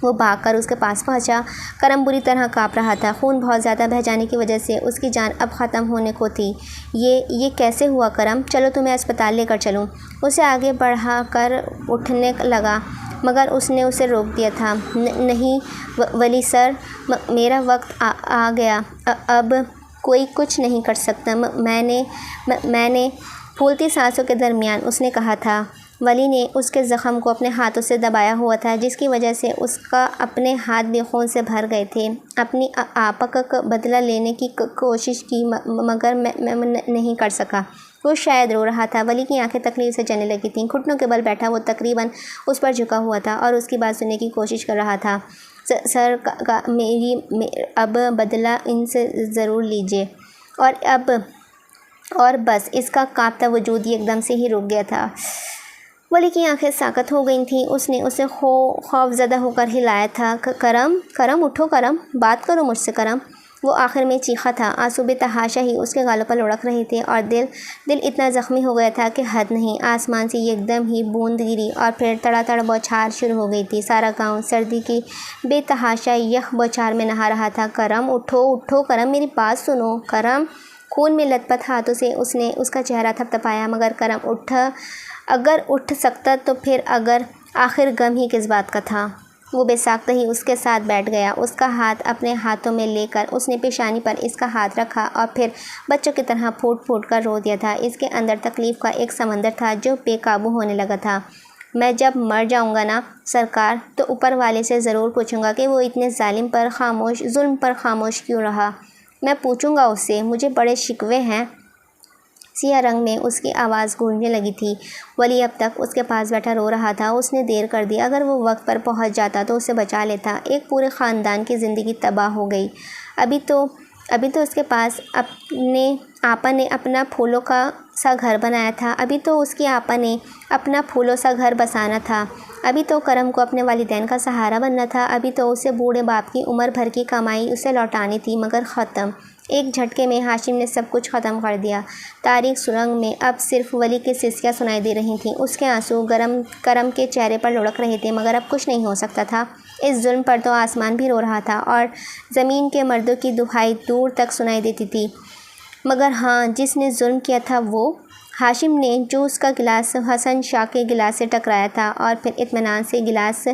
وہ بھاگ کر اس کے پاس پہنچا۔ کرم بری طرح کانپ رہا تھا، خون بہت زیادہ بہہ جانے کی وجہ سے اس کی جان اب ختم ہونے کو تھی۔ یہ کیسے ہوا کرم؟ چلو تمہیں اسپتال لے کر چلوں۔ اسے آگے بڑھا کر اٹھنے لگا مگر اس نے اسے روک دیا تھا۔ نہیں ولی سر، میرا وقت آ گیا، اب کوئی کچھ نہیں کر سکتا۔ میں نے پھولتی سانسوں کے درمیان اس نے کہا تھا۔ ولی نے اس کے زخم کو اپنے ہاتھوں سے دبایا ہوا تھا جس کی وجہ سے اس کا اپنے ہاتھ بھی خون سے بھر گئے تھے۔ اپنی آپا کا بدلہ لینے کی کوشش کی مگر میں نہیں کر سکا۔ وہ شاید رو رہا تھا۔ ولی کی آنکھیں تکلیف سے جلنے لگی تھیں، گھٹنوں کے بل بیٹھا وہ تقریباً اس پر جھکا ہوا تھا اور اس کی بات سننے کی کوشش کر رہا تھا۔ سر میری اب بدلہ ان سے ضرور لیجیے۔ اور بس اس کا کانپتا وجود ایک دم سے ہی رک گیا تھا۔ ولی کی آنکھیں ساکت ہو گئی تھیں۔ اس نے اسے خوف زدہ ہو کر ہلایا تھا۔ کرم اٹھو، کرم بات کرو مجھ سے کرم۔ وہ آخر میں چیخا تھا۔ آنسو بے تحاشا ہی اس کے گالوں پر لڑک رہے تھے اور دل اتنا زخمی ہو گیا تھا کہ حد نہیں۔ آسمان سے ایک دم ہی بوند گری اور پھر تڑا تڑ بوچھار شروع ہو گئی تھی۔ سارا گاؤں سردی کی بے تحاشا یخ بوچھار میں نہا رہا تھا۔ کرم اٹھو کرم، میری بات سنو کرم۔ خون میں لت پت ہاتھوں سے اس نے اس کا چہرہ تھپتھپایا مگر کرم اگر اٹھ سکتا تو پھر آخر غم ہی کس بات کا تھا۔ وہ بے ساختہ ہی اس کے ساتھ بیٹھ گیا۔ اس کا ہاتھ اپنے ہاتھوں میں لے کر اس نے پیشانی پر اس کا ہاتھ رکھا اور پھر بچوں کی طرح پھوٹ پھوٹ کر رو دیا تھا۔ اس کے اندر تکلیف کا ایک سمندر تھا جو بے قابو ہونے لگا تھا۔ میں جب مر جاؤں گا نا سرکار تو اوپر والے سے ضرور پوچھوں گا کہ وہ اتنے ظلم پر خاموش کیوں رہا۔ میں پوچھوں گا اس سے، مجھے بڑے شکوے ہیں۔ سیاہ رنگ میں اس کی آواز گونجنے لگی تھی۔ ولی اب تک اس کے پاس بیٹھا رو رہا تھا۔ اس نے دیر کر دی، اگر وہ وقت پر پہنچ جاتا تو اسے بچا لیتا۔ ایک پورے خاندان کی زندگی تباہ ہو گئی۔ ابھی تو اس کے پاس آپا نے اپنا پھولوں کا سا گھر بنایا تھا، ابھی تو اس کی آپا نے اپنا پھولوں سا گھر بسانا تھا، ابھی تو کرم کو اپنے والدین کا سہارا بننا تھا، ابھی تو اسے بوڑھے باپ کی عمر بھر کی کمائی اسے لوٹانی تھی، مگر ختم۔ ایک جھٹکے میں ہاشم نے سب کچھ ختم کر دیا۔ تاریک سرنگ میں اب صرف ولی کی سسکیاں سنائی دے رہی تھیں، اس کے آنسو کرم کے چہرے پر لڑک رہے تھے، مگر اب کچھ نہیں ہو سکتا تھا۔ اس ظلم پر تو آسمان بھی رو رہا تھا اور زمین کے مردوں کی دہائی دور تک سنائی دیتی تھی، مگر ہاں، جس نے ظلم کیا تھا وہ ہاشم نے جوس کا گلاس حسن شاہ کے گلاس سے ٹکرایا تھا اور پھر اطمینان سے گلاس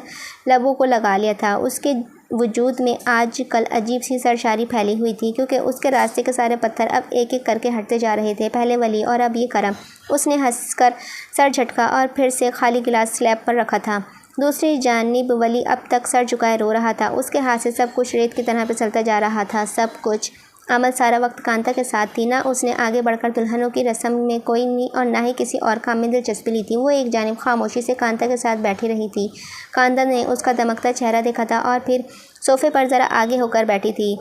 لبوں کو لگا لیا تھا۔ اس کے وجود میں آج کل عجیب سی سرشاری پھیلی ہوئی تھی، کیونکہ اس کے راستے کے سارے پتھر اب ایک ایک کر کے ہٹتے جا رہے تھے، پہلے ولی اور اب یہ کرم۔ اس نے ہنس کر سر جھٹکا اور پھر سے خالی گلاس سلیب پر رکھا تھا۔ دوسری جانب ولی اب تک سر جھکائے رو رہا تھا، اس کے ہاتھ سے سب کچھ ریت کی طرح پھسلتا جا رہا تھا، سب کچھ۔ عمل سارا وقت کانتا کے ساتھ تھی، نہ اس نے آگے بڑھ کر دلہنوں کی رسم میں کوئی اور نہ ہی کسی اور کام میں دلچسپی لی تھی۔ وہ ایک جانب خاموشی سے کانتا کے ساتھ بیٹھی رہی تھی۔ کانتا نے اس کا دمکتا چہرہ دیکھا تھا اور پھر صوفے پر ذرا آگے ہو کر بیٹھی تھی،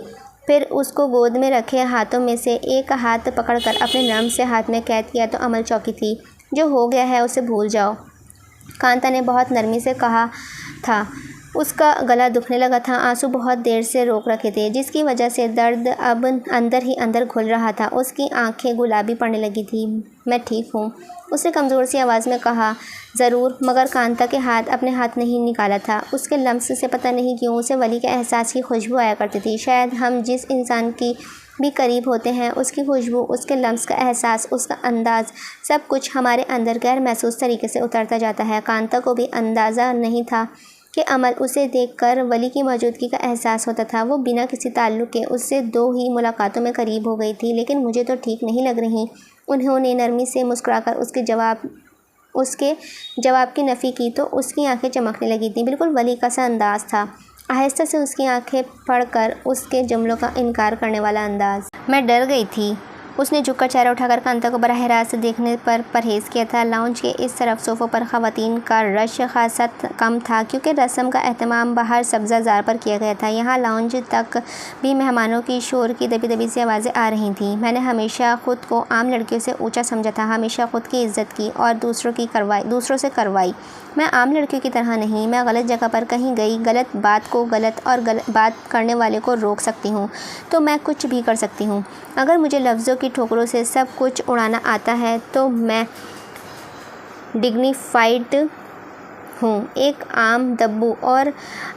پھر اس کو گود میں رکھے ہاتھوں میں سے ایک ہاتھ پکڑ کر اپنے نرم سے ہاتھ میں قید کیا تو عمل چوکی تھی۔ جو ہو گیا ہے اسے بھول جاؤ، کانتا نے بہت نرمی سے کہا تھا۔ اس کا گلا دکھنے لگا تھا، آنسو بہت دیر سے روک رکھے تھے، جس کی وجہ سے درد اب اندر ہی اندر گھل رہا تھا۔ اس کی آنکھیں گلابی پڑنے لگی تھیں۔ میں ٹھیک ہوں، اس نے کمزور سی آواز میں کہا۔ ضرور، مگر کانتا کے ہاتھ اپنے ہاتھ نہیں نکالا تھا۔ اس کے لمس سے پتہ نہیں کیوں اسے ولی کے احساس کی خوشبو آیا کرتی تھی۔ شاید ہم جس انسان کی بھی قریب ہوتے ہیں، اس کی خوشبو، اس کے لمس کا احساس، اس کا انداز، سب کچھ ہمارے اندر غیر محسوس طریقے سے اترتا جاتا ہے۔ کانتا کو بھی اندازہ نہیں تھا کہ عمل اسے دیکھ کر ولی کی موجودگی کا احساس ہوتا تھا۔ وہ بنا کسی تعلق کے اس سے 2 ہی ملاقاتوں میں قریب ہو گئی تھی، لیکن مجھے تو ٹھیک نہیں لگ رہی۔ انہوں نے نرمی سے مسکرا کر اس کے جواب کی نفی کی تو اس کی آنکھیں چمکنے لگی تھیں، بالکل ولی کا سا انداز تھا، آہستہ سے اس کی آنکھیں پھاڑ کر اس کے جملوں کا انکار کرنے والا انداز۔ میں ڈر گئی تھی۔ اس نے جھک کر چہرہ اٹھا کر کانتا کو براہ راست دیکھنے پر پرہیز کیا تھا۔ لاؤنج کے اس طرف صوفوں پر خواتین کا رش خاصا کم تھا، کیونکہ رسم کا اہتمام باہر سبزہ زار پر کیا گیا تھا۔ یہاں لاؤنج تک بھی مہمانوں کی شور کی دبی دبی سی آوازیں آ رہی تھیں۔ میں نے ہمیشہ خود کو عام لڑکیوں سے اونچا سمجھا تھا، ہمیشہ خود کی عزت کی اور دوسروں سے کروائی۔ میں عام لڑکیوں کی طرح نہیں، میں غلط جگہ پر کہیں گئی غلط بات کو غلط اور بات کرنے والے کو روک سکتی ہوں تو میں کچھ بھی کر سکتی ہوں۔ اگر مجھے لفظوں کی ٹھوکروں سے سب کچھ اڑانا آتا ہے تو میں ڈگنیفائڈ ہوں، ایک عام دبو اور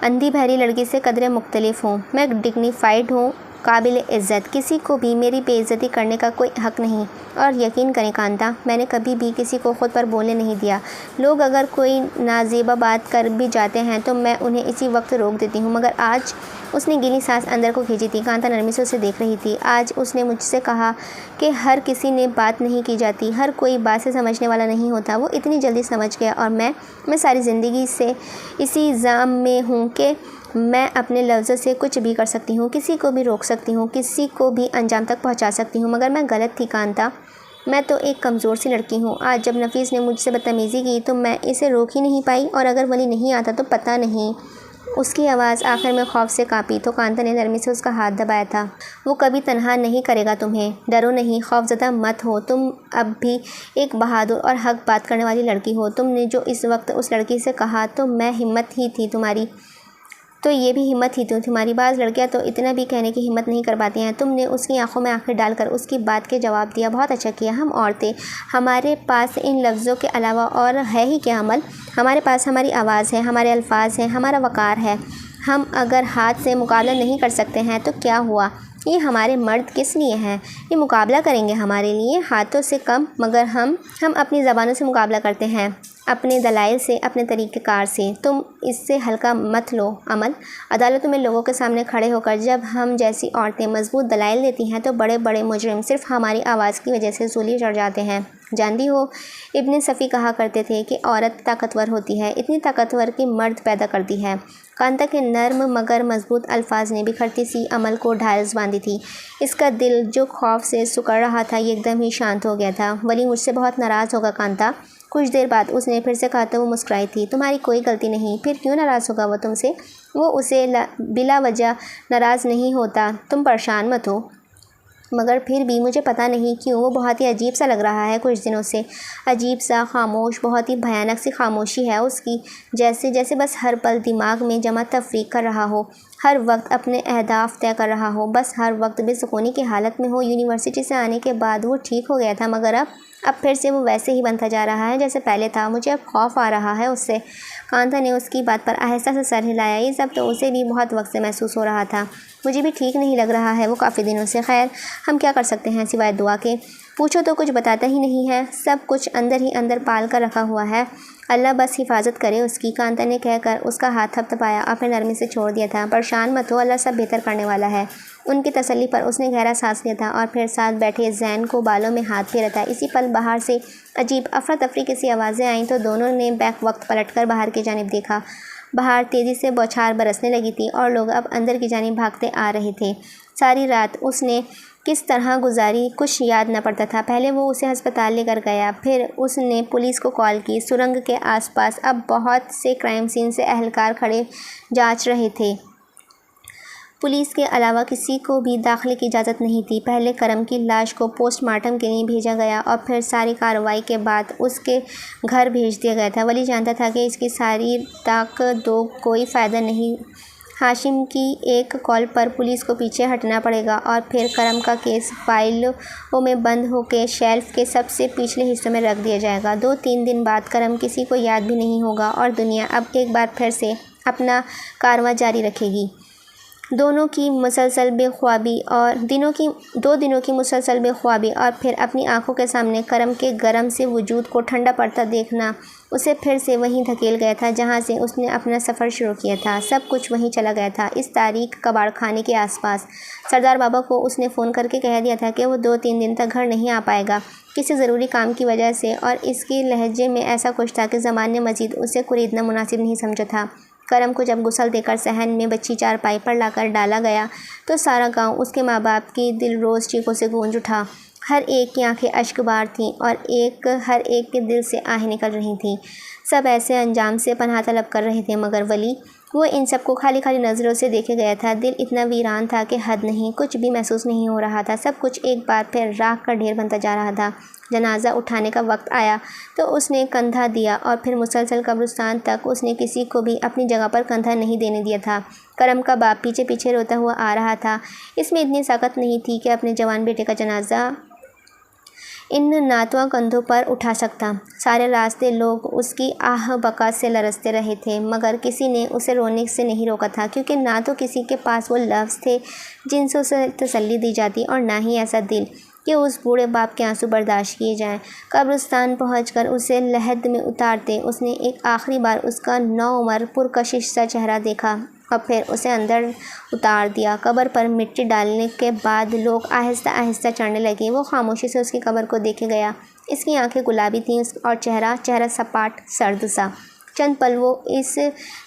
اندھی بہری لڑکی سے قدرے مختلف ہوں۔ میں ڈگنیفائڈ ہوں، قابل عزت، کسی کو بھی میری بے عزتی کرنے کا کوئی حق نہیں۔ اور یقین کریں کانتا، میں نے کبھی بھی کسی کو خود پر بولنے نہیں دیا۔ لوگ اگر کوئی نازیبا بات کر بھی جاتے ہیں تو میں انہیں اسی وقت روک دیتی ہوں، مگر آج۔ اس نے گیلی سانس اندر کو کھینچی تھی۔ کانتا نرمی سے اسے دیکھ رہی تھی۔ آج اس نے مجھ سے کہا کہ ہر کسی نے بات نہیں کی جاتی، ہر کوئی بات سے سمجھنے والا نہیں ہوتا۔ وہ اتنی جلدی سمجھ گیا اور میں ساری زندگی سے اسی ذام میں ہوں کہ میں اپنے لفظوں سے کچھ بھی کر سکتی ہوں، کسی کو بھی روک سکتی ہوں، کسی کو بھی انجام تک پہنچا سکتی ہوں، مگر میں غلط تھی کانتا۔ میں تو ایک کمزور سی لڑکی ہوں۔ آج جب نفیس نے مجھ سے بدتمیزی کی تو میں اسے روک ہی نہیں پائی، اور اگر ولی نہیں آتا تو پتہ نہیں۔ اس کی آواز آخر میں خوف سے کانپی تو کانتا نے نرمی سے اس کا ہاتھ دبایا تھا۔ وہ کبھی تنہا نہیں کرے گا تمہیں، ڈرو نہیں، خوفزدہ مت ہو، تم اب بھی ایک بہادر اور حق بات کرنے والی لڑکی ہو۔ تم نے جو اس وقت اس لڑکی سے کہا تو میں ہمت ہی تھی تمہاری، تو یہ بھی ہمت ہی تمہاری۔ بعض لڑکیاں تو اتنا بھی کہنے کی ہمت نہیں کر پاتی ہیں۔ تم نے اس کی آنکھوں میں آنکھیں ڈال کر اس کی بات کے جواب دیا، بہت اچھا کیا۔ ہم عورتیں، ہمارے پاس ان لفظوں کے علاوہ اور ہے ہی کیا عمل؟ ہمارے پاس ہماری آواز ہے، ہمارے الفاظ ہیں، ہمارا وقار ہے۔ ہم اگر ہاتھ سے مقابلہ نہیں کر سکتے ہیں تو کیا ہوا؟ یہ ہمارے مرد کس لیے ہیں؟ یہ مقابلہ کریں گے ہمارے لیے، ہاتھوں سے کم، مگر ہم اپنی زبانوں سے مقابلہ کرتے ہیں، اپنے دلائل سے، اپنے طریقہ کار سے۔ تم اس سے ہلکا مت لو عمل۔ عدالتوں میں لوگوں کے سامنے کھڑے ہو کر جب ہم جیسی عورتیں مضبوط دلائل دیتی ہیں تو بڑے بڑے مجرم صرف ہماری آواز کی وجہ سے سولی چڑھ جاتے ہیں۔ جانتی ہو، ابن صفی کہا کرتے تھے کہ عورت طاقتور ہوتی ہے، اتنی طاقتور کہ مرد پیدا کرتی ہے۔ کانتا کے نرم مگر مضبوط الفاظ نے بکھرتی سی عمل کو ڈھارس باندھی تھی۔ اس کا دل جو خوف سے سکڑ رہا تھا یہ ایک دم ہی شانت ہو گیا تھا۔ ولی مجھ سے بہت ناراض ہوگا کانتا۔ کچھ دیر بعد اس نے پھر سے کہا تو وہ مسکرائی تھی۔ تمہاری کوئی غلطی نہیں، پھر کیوں ناراض ہوگا وہ تم سے؟ وہ اسے بلا وجہ ناراض نہیں ہوتا، تم پریشان مت ہو۔ مگر پھر بھی مجھے پتہ نہیں کیوں وہ بہت ہی عجیب سا لگ رہا ہے کچھ دنوں سے، عجیب سا، خاموش، بہت ہی بھیانک سی خاموشی ہے اس کی، جیسے بس ہر پل دماغ میں جمع تفریق کر رہا ہو، ہر وقت اپنے اہداف طے کر رہا ہو، بس ہر وقت بے سکونی کی حالت میں ہو۔ یونیورسٹی سے آنے کے بعد وہ ٹھیک ہو گیا تھا، مگر اب پھر سے وہ ویسے ہی بنتا جا رہا ہے جیسے پہلے تھا۔ مجھے اب خوف آ رہا ہے اس سے۔ کانتا نے اس کی بات پر آہستہ سے سر ہلایا۔ یہ سب تو اسے بھی بہت وقت سے محسوس ہو رہا تھا۔ مجھے بھی ٹھیک نہیں لگ رہا ہے وہ کافی دنوں سے۔ خیر، ہم کیا کر سکتے ہیں سوائے دعا کے؟ پوچھو تو کچھ بتاتا ہی نہیں ہے، سب کچھ اندر ہی اندر پال کر رکھا ہوا ہے۔ اللہ بس حفاظت کرے اس کی، کانتا نے کہہ کر اس کا ہاتھ تھپتھپایا اور پھر نرمی سے چھوڑ دیا تھا۔ پریشان مت ہو، اللہ سب بہتر کرنے والا ہے۔ ان کی تسلی پر اس نے گہرا سانس لیا تھا اور پھر ساتھ بیٹھے زین کو بالوں میں ہاتھ پھیرا تھا۔ اسی پل باہر سے عجیب افراتفری کی سی آوازیں آئیں تو دونوں نے بیک وقت پلٹ کر باہر کی جانب دیکھا۔ باہر تیزی سے بوچھار برسنے لگی تھی اور لوگ اب اندر کی جانب بھاگتے آ رہے تھے۔ ساری رات اس نے کس طرح گزاری کچھ یاد نہ پڑتا تھا۔ پہلے وہ اسے ہسپتال لے کر گیا، پھر اس نے پولیس کو کال کی۔ سرنگ کے آس پاس اب بہت سے کرائم سین سے اہلکار کھڑے جانچ رہے تھے۔ پولیس کے علاوہ کسی کو بھی داخلے کی اجازت نہیں تھی۔ پہلے کرم کی لاش کو پوسٹ مارٹم کے لیے بھیجا گیا اور پھر ساری کارروائی کے بعد اس کے گھر بھیج دیا گیا تھا۔ ولی جانتا تھا کہ اس کی ساری تاک دو کوئی فائدہ نہیں۔ ہاشم کی ایک کال پر پولیس کو پیچھے ہٹنا پڑے گا اور پھر کرم کا کیس فائلوں میں بند ہو کے شیلف کے سب سے پچھلے حصوں میں رکھ دیا جائے گا۔ 2-3 دن بعد کرم کسی کو یاد بھی نہیں ہوگا اور دنیا اب ایک بار پھر سے اپنا کارواں جاری رکھے گی۔ 2 دنوں کی مسلسل بے خوابی اور پھر اپنی آنکھوں کے سامنے کرم کے گرم سے وجود کو ٹھنڈا پڑتا دیکھنا اسے پھر سے وہیں دھکیل گیا تھا جہاں سے اس نے اپنا سفر شروع کیا تھا۔ سب کچھ وہیں چلا گیا تھا، اس تاریک کباڑ خانے کے آس پاس۔ سردار بابا کو اس نے فون کر کے کہہ دیا تھا کہ وہ 2-3 دن تک گھر نہیں آ پائے گا کسی ضروری کام کی وجہ سے، اور اس کے لہجے میں ایسا کچھ تھا کہ زمان نے مزید اسے کریدنا مناسب نہیں سمجھا تھا۔ کرم کو جب غسل دے کر صحن میں بچی چارپائی پر لا کر ڈالا گیا تو سارا گاؤں اس کے ماں باپ کی دل روز چیخوں سے گونج اٹھا۔ ہر ایک کی آنکھیں اشک بار تھیں اور ہر ایک کے دل سے آہیں نکل رہی تھیں۔ سب ایسے انجام سے پناہ طلب کر رہے تھے، مگر ولی، وہ ان سب کو خالی نظروں سے دیکھے گیا تھا۔ دل اتنا ویران تھا کہ حد نہیں، کچھ بھی محسوس نہیں ہو رہا تھا۔ سب کچھ ایک بار پھر راکھ کا ڈھیر بنتا جا رہا تھا۔ جنازہ اٹھانے کا وقت آیا تو اس نے کندھا دیا اور پھر مسلسل قبرستان تک اس نے کسی کو بھی اپنی جگہ پر کندھا نہیں دینے دیا تھا۔ کرم کا باپ پیچھے روتا ہوا آ رہا تھا۔ اس میں اتنی طاقت نہیں تھی کہ اپنے جوان بیٹے کا جنازہ ان ناتواں کندھوں پر اٹھا سکتا۔ سارے راستے لوگ اس کی آہ بکا سے لرزتے رہے تھے، مگر کسی نے اسے رونے سے نہیں روکا تھا، کیونکہ نہ تو کسی کے پاس وہ لفظ تھے جن سے اسے تسلی دی جاتی اور نہ ہی ایسا دل کہ اس بوڑھے باپ کے آنسو برداشت کیے جائیں۔ قبرستان پہنچ کر اسے لحد میں اتارتے اس نے ایک آخری بار اس کا نوعمر پرکشش سا چہرہ دیکھا اور پھر اسے اندر اتار دیا۔ قبر پر مٹی ڈالنے کے بعد لوگ آہستہ آہستہ چڑھنے لگے۔ وہ خاموشی سے اس کی قبر کو دیکھے گیا۔ اس کی آنکھیں گلابی تھیں اور چہرہ سپاٹ، سرد سا۔ چند پل وہ اس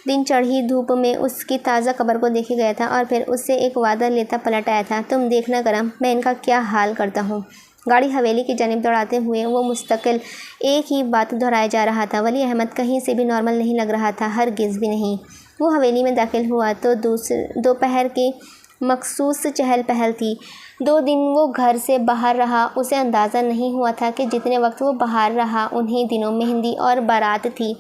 دن چڑھی دھوپ میں اس کی تازہ قبر کو دیکھے گیا تھا اور پھر اس سے ایک وعدہ لیتا پلٹ آیا تھا، تم دیکھنا کرم، میں ان کا کیا حال کرتا ہوں۔ گاڑی حویلی کی جانب دوڑاتے ہوئے وہ مستقل ایک ہی بات دہرائے جا رہا تھا۔ ولی احمد کہیں سے بھی نارمل نہیں لگ رہا تھا، ہرگز بھی نہیں۔ وہ حویلی میں داخل ہوا تو دوپہر کی مخصوص چہل پہل تھی۔ 2 دن وہ گھر سے باہر رہا۔ اسے اندازہ نہیں ہوا تھا کہ جتنے وقت وہ باہر رہا انہی دنوں مہندی اور بارات تھی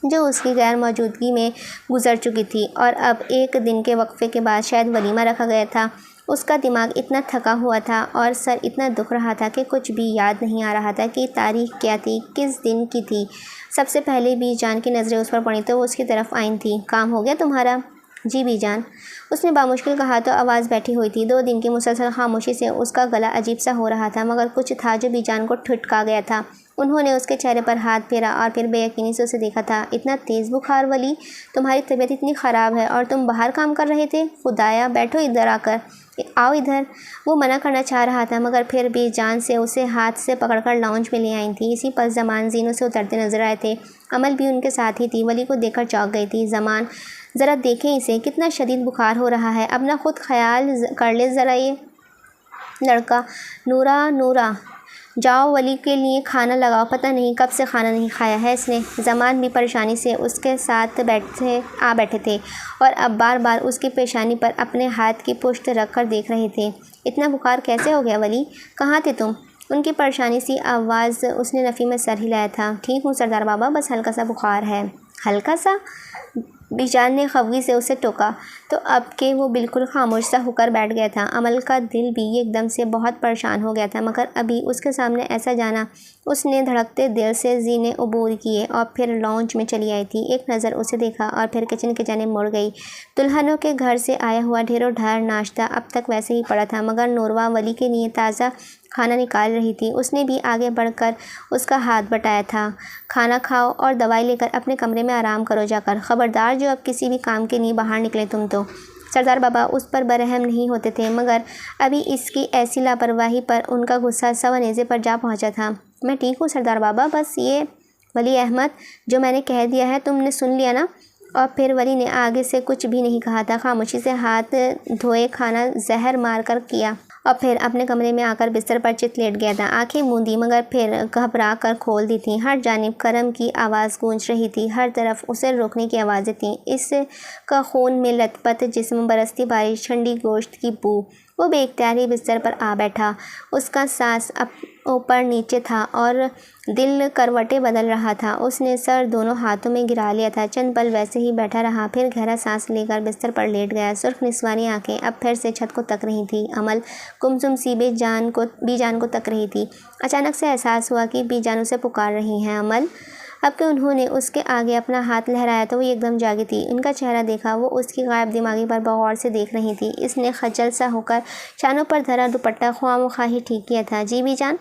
جو اس کی غیر موجودگی میں گزر چکی تھی، اور اب ایک دن کے وقفے کے بعد شاید ولیمہ رکھا گیا تھا۔ اس کا دماغ اتنا تھکا ہوا تھا اور سر اتنا دکھ رہا تھا کہ کچھ بھی یاد نہیں آ رہا تھا کہ تاریخ کیا تھی، کس دن کی تھی۔ سب سے پہلے بی جان کی نظریں اس پر پڑیں تو وہ اس کی طرف آئی تھیں۔ کام ہو گیا تمہارا؟ جی بی جان، اس نے بامشکل کہا تو آواز بیٹھی ہوئی تھی۔ 2 دن کی مسلسل خاموشی سے اس کا گلا عجیب سا ہو رہا تھا، مگر کچھ تھا جو بی جان کو ٹھٹکا گیا تھا۔ انہوں نے اس کے چہرے پر ہاتھ پھیرا اور پھر بے یقینی سے اسے دیکھا تھا۔ اتنا تیز بخار ولی، تمہاری طبیعت اتنی خراب ہے اور تم باہر کام کر رہے تھے؟ خدایا، بیٹھو ادھر آؤ ادھر۔ وہ منع کرنا چاہ رہا تھا، مگر پھر بھی جان سے اسے ہاتھ سے پکڑ کر لاؤنج میں لے آئی تھی۔ اسی پل زمان زینوں سے اترتے نظر آئے تھے۔ عمل بھی ان کے ساتھ ہی تھی۔ ولی کو دیکھ کر چونک گئی تھی۔ زمان، ذرا دیکھیں اسے، کتنا شدید بخار ہو رہا ہے، اپنا خود خیال کر لے ذرا۔ یہ لڑکا، نورا جاؤ ولی کے لیے کھانا لگاؤ، پتہ نہیں کب سے کھانا نہیں کھایا ہے اس نے۔ زمان بھی پریشانی سے اس کے ساتھ بیٹھے تھے اور اب بار بار اس کی پیشانی پر اپنے ہاتھ کی پشت رکھ کر دیکھ رہے تھے۔ اتنا بخار کیسے ہو گیا ولی؟ کہاں تھے تم؟ ان کی پریشانی سی آواز اس نے نفی میں سر ہلایا تھا۔ ٹھیک ہوں سردار بابا، بس ہلکا سا بخار ہے۔ ہلکا سا؟ بی جان نے خفگی سے اسے ٹوکا تو اب کہ وہ بالکل خاموش سا ہو کر بیٹھ گیا تھا۔ امل کا دل بھی ایک دم سے بہت پریشان ہو گیا تھا، مگر ابھی اس کے سامنے ایسا جانا۔ اس نے دھڑکتے دل سے زینے عبور کیے اور پھر لانچ میں چلی آئی تھی۔ ایک نظر اسے دیکھا اور پھر کچن کی جانب مڑ گئی۔ دلہنوں کے گھر سے آیا ہوا ڈھیر و ڈھیر ناشتہ اب تک ویسے ہی پڑا تھا، مگر نوروا ولی کے لیے تازہ کھانا نکال رہی تھی۔ اس نے بھی آگے بڑھ کر اس کا ہاتھ بٹایا تھا۔ کھانا کھاؤ اور دوائی لے کر اپنے کمرے میں آرام کرو جا کر۔ خبردار جو اب کسی بھی کام کے لیے باہر نکلے تم تو۔ سردار بابا اس پر برہم نہیں ہوتے تھے، مگر ابھی اس کی ایسی لاپرواہی پر ان کا غصہ سوا نیزے پر جا پہنچا تھا۔ میں ٹھیک ہوں سردار بابا، بس یہ ولی احمد جو میں نے کہہ دیا ہے تم نے سن لیا نا؟ اور پھر ولی نے آگے سے کچھ بھی نہیں کہا تھا، خاموشی سے ہاتھ دھوئے کھانا زہر مار کر کیا اور پھر اپنے کمرے میں آ کر بستر پر چت لیٹ گیا تھا۔ آنکھیں موندی مگر پھر گھبرا کر کھول دی تھیں۔ ہر جانب کرم کی آواز گونج رہی تھی، ہر طرف اسے روکنے کی آوازیں تھیں۔ اس کا خون میں لت پت جسم، برستی بارش، ٹھنڈی گوشت کی بو۔ وہ بے اختیاری بستر پر آ بیٹھا۔ اس کا سانس اوپر نیچے تھا اور دل کروٹیں بدل رہا تھا۔ اس نے سر دونوں ہاتھوں میں گرا لیا تھا، چند پل ویسے ہی بیٹھا رہا، پھر گہرا سانس لے کر بستر پر لیٹ گیا۔ سرخ نسوانی آنکھیں اب پھر سے چھت کو تک رہی تھیں۔ امل گمسم سی بی جان کو تک رہی تھی۔ اچانک سے احساس ہوا کہ بی جان اسے پکار رہی ہیں۔ امل! اب کہ انہوں نے اس کے آگے اپنا ہاتھ لہرایا تو وہ ایک دم جاگی تھی۔ ان کا چہرہ دیکھا، وہ اس کی غائب دماغی پر بغور سے دیکھ رہی تھی۔ اس نے خجل سا ہو کر شانوں پر دھرا دوپٹہ خواہ مخواہ ہی ٹھیک کیا تھا۔ جی بی جان،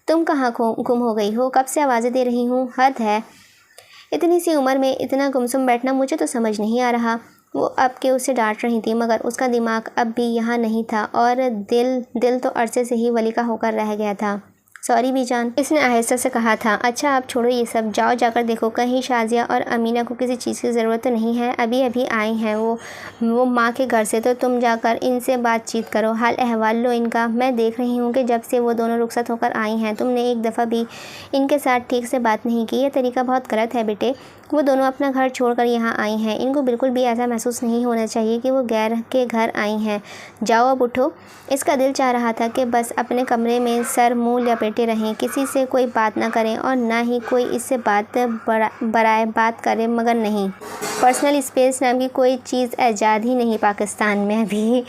تم کہاں گم ہو گئی ہو؟ کب سے آوازیں دے رہی ہوں، حد ہے۔ اتنی سی عمر میں اتنا گمسم بیٹھنا مجھے تو سمجھ نہیں آ رہا۔ وہ اب کہ اسے ڈانٹ رہی تھی، مگر اس کا دماغ اب بھی یہاں نہیں تھا اور دل تو عرصے سے ہی ولی کا ہو کر رہ گیا تھا۔ سوری بی جان، اس نے آہستہ سے کہا تھا۔ اچھا اب چھوڑو یہ سب، جاؤ جا کر دیکھو کہیں شازیہ اور امینہ کو کسی چیز کی ضرورت تو نہیں ہے۔ ابھی آئی ہیں وہ ماں کے گھر سے، تو تم جا کر ان سے بات چیت کرو، حال احوال لو ان کا۔ میں دیکھ رہی ہوں کہ جب سے وہ دونوں رخصت ہو کر آئی ہیں تم نے ایک دفعہ بھی ان کے ساتھ ٹھیک سے بات نہیں کی۔ یہ طریقہ بہت غلط ہے بیٹے۔ وہ دونوں اپنا گھر چھوڑ کر یہاں آئی ہیں، ان کو بالکل بھی ایسا محسوس نہیں ہونا چاہیے کہ وہ غیر کے گھر آئی ہیں۔ جاؤ اب اٹھو۔ اس کا دل چاہ رہا تھا کہ بس اپنے کمرے میں سر منہ لپیٹے رہیں، کسی سے کوئی بات نہ کریں اور نہ ہی کوئی اس سے برائے بات کرے، مگر نہیں۔ پرسنل اسپیس نام کی کوئی چیز ایجاد ہی نہیں پاکستان میں ابھی۔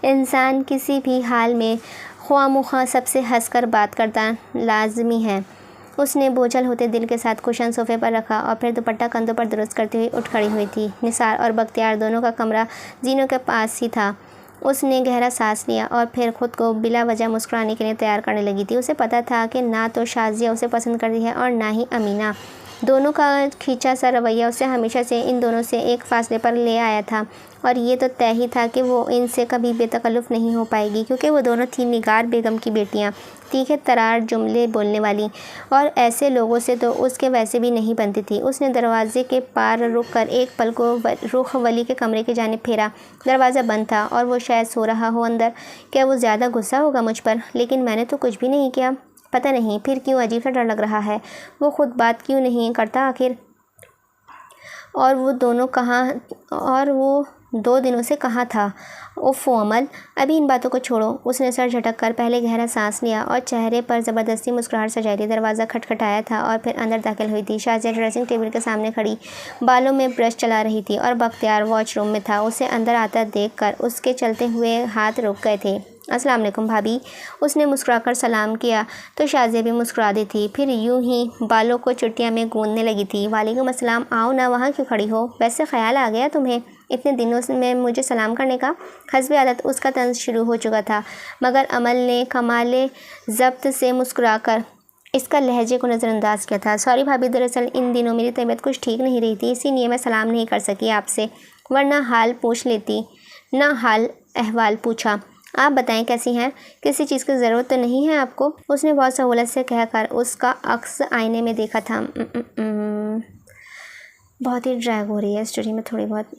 انسان کسی بھی حال میں خواہ مخواہ سب سے ہنس کر بات کرنا لازمی ہے۔ اس نے بوجھل ہوتے دل کے ساتھ کوشن صوفے پر رکھا اور پھر دوپٹہ کندھوں پر درست کرتے ہوئے اٹھ کھڑی ہوئی تھی۔ نثار اور بختیار دونوں کا کمرہ زینوں کے پاس ہی تھا۔ اس نے گہرا سانس لیا اور پھر خود کو بلا وجہ مسکرانے کے لیے تیار کرنے لگی تھی۔ اسے پتہ تھا کہ نہ تو شازیہ اسے پسند کرتی ہے اور نہ ہی امینہ۔ دونوں کا کھینچا سا رویہ اسے ہمیشہ سے ان دونوں سے ایک فاصلے پر لے آیا تھا اور یہ تو طے ہی تھا کہ وہ ان سے کبھی بے تکلف نہیں ہو پائے گی، کیونکہ وہ دونوں تھیں نگار بیگم کی بیٹیاں، تیکھے ترار جملے بولنے والی، اور ایسے لوگوں سے تو اس کے ویسے بھی نہیں بنتی تھی۔ اس نے دروازے کے پار رک کر ایک پل کو رخ ولی کے کمرے کی جانب پھیرا۔ دروازہ بند تھا اور وہ شاید سو رہا ہو اندر۔ کیا وہ زیادہ غصہ ہوگا مجھ پر؟ لیکن میں نے تو کچھ بھی نہیں کیا۔ پتہ نہیں پھر کیوں عجیب سا ڈر لگ رہا ہے۔ وہ خود بات کیوں نہیں کرتا آخر؟ اور وہ 2 دنوں سے کہاں تھا؟ اوفو امل، ابھی ان باتوں کو چھوڑو۔ اس نے سر جھٹک کر پہلے گہرا سانس لیا اور چہرے پر زبردستی مسکراہٹ سجائی تھی۔ دروازہ کھٹکھٹایا تھا اور پھر اندر داخل ہوئی تھی۔ شازیہ ڈریسنگ ٹیبل کے سامنے کھڑی بالوں میں برش چلا رہی تھی اور بختیار واش روم میں تھا۔ اسے اندر آتا دیکھ کر اس کے چلتے ہوئے ہاتھ رک گئے تھے۔ السلام علیکم بھابھی۔ اس نے مسکرا کر سلام کیا تو شازیہ بھی مسکرا دی تھی، پھر یوں ہی بالوں کو چٹیاں میں گوندنے لگی تھی۔ وعلیکم السلام، آؤ نا، وہاں کیوں کھڑی ہو؟ ویسے خیال آ گیا تمہیں اتنے دنوں میں مجھے سلام کرنے کا؟ حسب عادت اس کا طنز شروع ہو چکا تھا، مگر امل نے کمال ضبط سے مسکرا کر اس کا لہجے کو نظر انداز کیا تھا۔ سوری بھابھی، دراصل ان دنوں میری طبیعت کچھ ٹھیک نہیں رہی تھی، اسی لیے میں سلام نہیں کر سکی آپ سے، ورنہ حال پوچھ لیتی۔ نہ حال احوال پوچھا، آپ بتائیں کیسی ہیں؟ کسی چیز کی ضرورت تو نہیں ہے آپ کو؟ اس نے بہت سہولت سے کہہ کر اس کا عکس آئینے میں دیکھا تھا۔ بہت ہی ڈریگ ہو رہی ہے اسٹوری میں تھوڑی بہت۔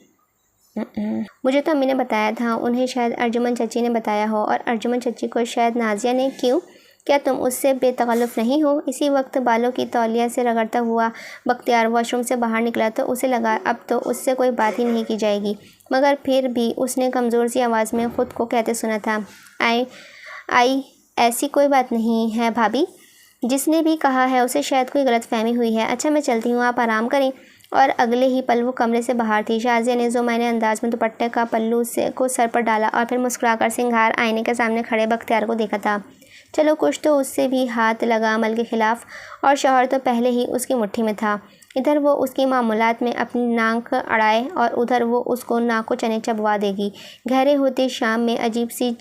مجھے تو امی نے بتایا تھا، انہیں شاید ارجمن چچی نے بتایا ہو، اور ارجمن چچی کو شاید نازیہ نے۔ کیوں؟ کیا تم اس سے بے تکلف نہیں ہو؟ اسی وقت بالوں کی تولیہ سے رگڑتا ہوا بختیار واش روم سے باہر نکلا تو اسے لگا اب تو اس سے کوئی بات ہی نہیں کی جائے گی، مگر پھر بھی اس نے کمزور سی آواز میں خود کو کہتے سنا تھا، آئی ایسی کوئی بات نہیں ہے بھابھی۔ جس نے بھی کہا ہے اسے شاید کوئی غلط فہمی ہوئی ہے۔ اچھا میں چلتی ہوں، آپ آرام کریں۔ اور اگلے ہی پل وہ کمرے سے باہر تھی۔ شازیہ نے ذومعنی انداز میں دوپٹے کا پلو کو سر پر ڈالا اور پھر مسکرا کر سنگھار آئینے کے سامنے کھڑے بختیار کو دیکھا تھا۔ چلو کچھ تو اس سے بھی ہاتھ لگا عمل کے خلاف، اور شوہر تو پہلے ہی اس کی مٹھی میں تھا۔ ادھر وہ اس کی معمولات میں اپنی ناک اڑائے اور ادھر وہ اس کو ناک و چنے چبوا دے گی۔ گہرے ہوتی شام میں عجیب سی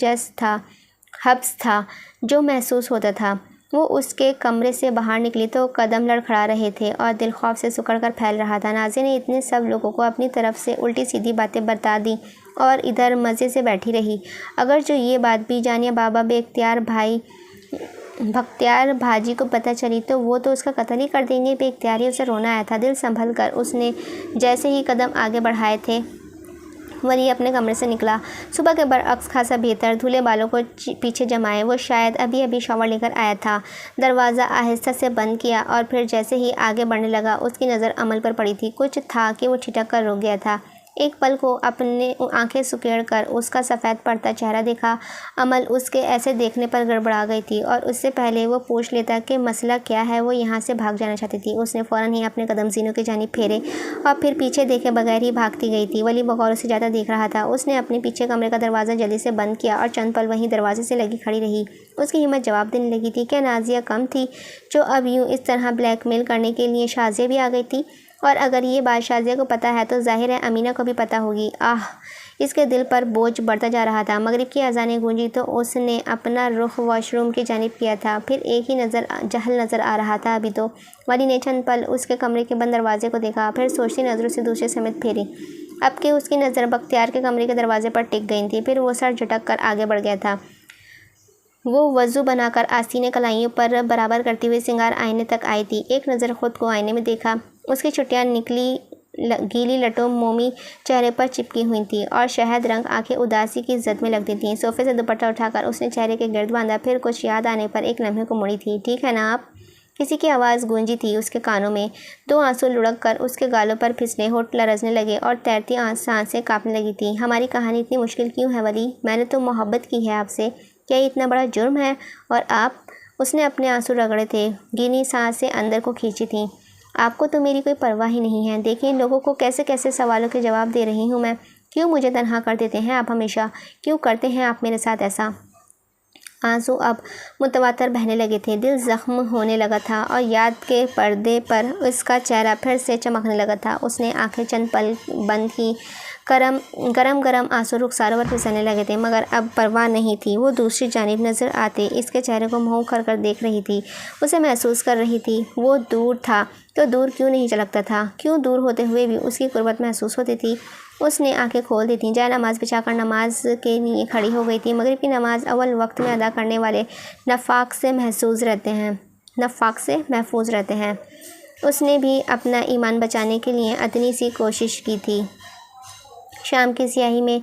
حبس تھا جو محسوس ہوتا تھا۔ وہ اس کے کمرے سے باہر نکلی تو قدم لڑکھڑا رہے تھے اور دل خوف سے سکڑ کر پھیل رہا تھا۔ نازیہ نے اتنے سب لوگوں کو اپنی طرف سے الٹی سیدھی باتیں بتا دیں اور ادھر مزے سے بیٹھی رہی۔ اگر جو یہ بات بی جان یا بابا بختیار بھاجی کو پتہ چلی تو وہ تو اس کا قتل ہی کر دیں گے۔ بے اختیار ہی اسے رونا آیا تھا۔ دل سنبھل کر اس نے جیسے ہی قدم آگے بڑھائے تھے ولی اپنے کمرے سے نکلا۔ صبح کے برعکس خاصا بہتر، دھلے بالوں کو پیچھے جمائے وہ شاید ابھی شاور لے کر آیا تھا۔ دروازہ آہستہ سے بند کیا اور پھر جیسے ہی آگے بڑھنے لگا اس کی نظر عمل پر پڑی تھی۔ کچھ تھا کہ وہ ٹھٹک کر رک گیا تھا۔ ایک پل کو اپنے آنکھیں سکیڑ کر اس کا سفید پڑتا چہرہ دیکھا۔ عمل اس کے ایسے دیکھنے پر گڑبڑا گئی تھی اور اس سے پہلے وہ پوچھ لیتا کہ مسئلہ کیا ہے وہ یہاں سے بھاگ جانا چاہتی تھی۔ اس نے فوراً ہی اپنے قدم زینوں کی جانب پھیرے اور پھر پیچھے دیکھے بغیر ہی بھاگتی گئی تھی۔ ولی بغور اسے جاتا دیکھ رہا تھا۔ اس نے اپنے پیچھے کمرے کا دروازہ جلدی سے بند کیا اور چند پل وہیں دروازے سے لگی کھڑی رہی۔ اس کی ہمت جواب دینے لگی تھی۔ کیا نازیہ کم تھی جو اب یوں اس طرح بلیک میل کرنے کے لیے شازیہ بھی آ گئی تھی؟ اور اگر یہ بات شازیہ کو پتہ ہے تو ظاہر ہے امینہ کو بھی پتہ ہوگی۔ اس کے دل پر بوجھ بڑھتا جا رہا تھا۔ مغرب کی اذانیں گونجی تو اس نے اپنا رخ واش روم کی جانب کیا تھا۔ پھر ایک ہی جہل نظر آ رہا تھا ابھی تو۔ ولی نے چند پل اس کے کمرے کے بند دروازے کو دیکھا، پھر سوچتی نظروں سے دوسرے سمت پھیری۔ اب کہ اس کی نظر بختیار کے کمرے کے دروازے پر ٹک گئی تھی، پھر وہ سر جھٹک کر آگے بڑھ گیا تھا۔ وہ وضو بنا کر آستینے کلائیوں پر برابر کرتی ہوئی سنگار آئینے تک آئی تھی۔ ایک نظر خود کو آئینے میں دیکھا۔ اس کی چھٹیاں نکلی گیلی لٹوں مومی چہرے پر چپکی ہوئی تھیں اور شہد رنگ آنکھیں اداسی کی زد میں لگتی تھیں۔ صوفے سے دوپٹہ اٹھا کر اس نے چہرے کے گرد باندھا، پھر کچھ یاد آنے پر ایک لمحے کو مڑی تھی۔ ٹھیک ہے نا آپ؟ کسی کی آواز گونجی تھی اس کے کانوں میں۔ دو آنسو لڑک کر اس کے گالوں پر پھسلے، ہونٹ لرزنے لگے اور تیرتی سانسیں کانپنے لگی تھیں۔ ہماری کہانی اتنی مشکل کیوں ہے ولی؟ میں نے تو محبت کی ہے آپ سے، کیا یہ اتنا بڑا جرم ہے؟ اور آپ؟ اس نے اپنے آنسو رگڑے تھے، گینی سانسیں اندر کو کھینچی تھیں۔ آپ کو تو میری کوئی پرواہ ہی نہیں ہے۔ دیکھیں لوگوں کو کیسے کیسے سوالوں کے جواب دے رہی ہوں میں۔ کیوں مجھے تنہا کر دیتے ہیں آپ ہمیشہ؟ کیوں کرتے ہیں آپ میرے ساتھ ایسا؟ آنسو اب متواتر بہنے لگے تھے، دل زخم ہونے لگا تھا اور یاد کے پردے پر اس کا چہرہ پھر سے چمکنے لگا تھا۔ اس نے آنکھیں چند پل بند کی۔ گرم آنسو رخساروں پر پھسلنے لگے تھے، مگر اب پرواہ نہیں تھی۔ وہ دوسری جانب نظر آتے اس کے چہرے کو منہ کر کر دیکھ رہی تھی، اسے محسوس کر رہی تھی۔ وہ دور تھا تو دور کیوں نہیں چلکتا تھا؟ کیوں دور ہوتے ہوئے بھی اس کی قربت محسوس ہوتی تھی؟ اس نے آنکھیں کھول دی تھیں، جائے نماز بچھا کر نماز کے لیے کھڑی ہو گئی تھی۔ مغرب کی نماز اول وقت میں ادا کرنے والے نفاق سے محفوظ رہتے ہیں۔ اس نے بھی اپنا ایمان بچانے کے لیے اتنی سی کوشش کی تھی۔ شام کی سیاہی میں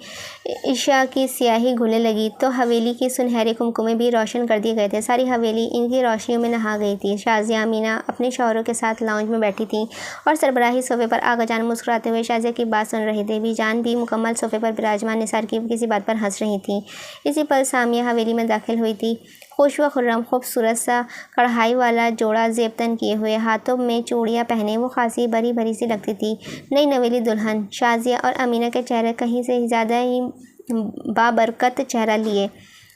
عشاء کی سیاہی گھلنے لگی تو حویلی کی سنہرے کمکمے بھی روشن کر دیے گئے تھے۔ ساری حویلی ان کی روشنیوں میں نہا گئی تھی۔ شازیہ امینہ اپنے شوہروں کے ساتھ لاؤنج میں بیٹھی تھیں اور سربراہی صوفے پر آغا جان مسکراتے ہوئے شازیہ کی بات سن رہے تھے۔ بی جان بھی مکمل صوفے پر براجمان نثار کی کسی بات پر ہنس رہی تھیں۔ اسی پل سامیہ حویلی میں داخل ہوئی تھی، خوش و خرم، خوبصورت سا کڑھائی والا جوڑا زیب تن کیے ہوئے، ہاتھوں میں چوڑیاں پہنے وہ خاصی بری بری سی لگتی تھی، نئی نویلی دلہن۔ شازیہ اور امینہ کے چہرے کہیں سے زیادہ ہی بابرکت چہرہ لیے۔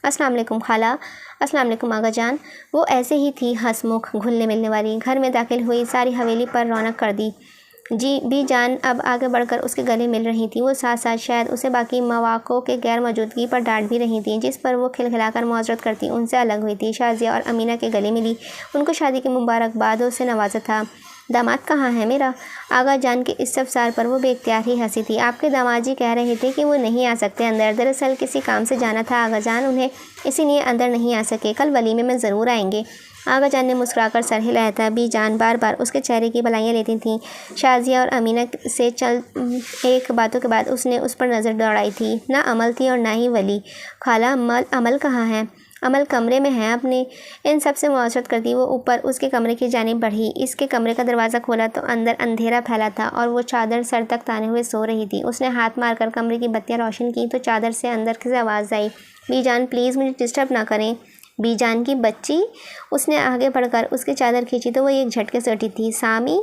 السلام علیکم خالہ۔ السلام علیکم آغا جان۔ وہ ایسے ہی تھی ہنس مکھ، گھلنے ملنے والی۔ گھر میں داخل ہوئی، ساری حویلی پر رونق کر دی۔ جی بی جان اب آگے بڑھ کر اس کے گلے مل رہی تھیں۔ وہ ساتھ ساتھ شاید اسے باقی مواقعوں کے غیر موجودگی پر ڈانٹ بھی رہی تھیں، جس پر وہ کھلکھلا کر معذرت کرتی ان سے الگ ہوئی تھی۔ شازیہ اور امینہ کے گلے ملی، ان کو شادی کی مبارکبادوں سے نوازا تھا۔ داماد کہاں ہے میرا؟ آغا جان کے استفسار پر وہ بے اختیار ہی ہنسی تھی۔ آپ کے داماد جی کہہ رہے تھے کہ وہ نہیں آ سکتے اندر، دراصل کسی کام سے جانا تھا آغا جان انہیں، اسی لیے اندر نہیں آ سکے، کل ولیمے میں ضرور آئیں گے۔ آغا جان نے مسکرا کر سر ہلایا تھا۔ بی جان بار بار اس کے چہرے کی بلائیاں لیتی تھیں۔ شازیہ اور امینہ سے چند ایک باتوں کے بعد اس نے اس پر نظر دوڑائی تھی۔ نہ عمل تھی اور نہ ہی ولی۔ خالہ عمل کہاں ہے؟ امل کمرے میں ہے اپنے، ان سب سے معاشرت کرتی وہ اوپر اس کے کمرے کی جانب بڑھی۔ اس کے کمرے کا دروازہ کھولا تو اندر اندھیرا پھیلا تھا اور وہ چادر سر تک تانے ہوئے سو رہی تھی۔ اس نے ہاتھ مار کر کمرے کی بتیاں روشن کی تو چادر سے اندر سے آواز آئی، بی جان پلیز مجھے ڈسٹرب نہ کریں۔ بی جان کی بچی؟ اس نے آگے بڑھ کر اس کی چادر کھینچی تو وہ ایک جھٹکے سے اٹھی تھی۔ سامی!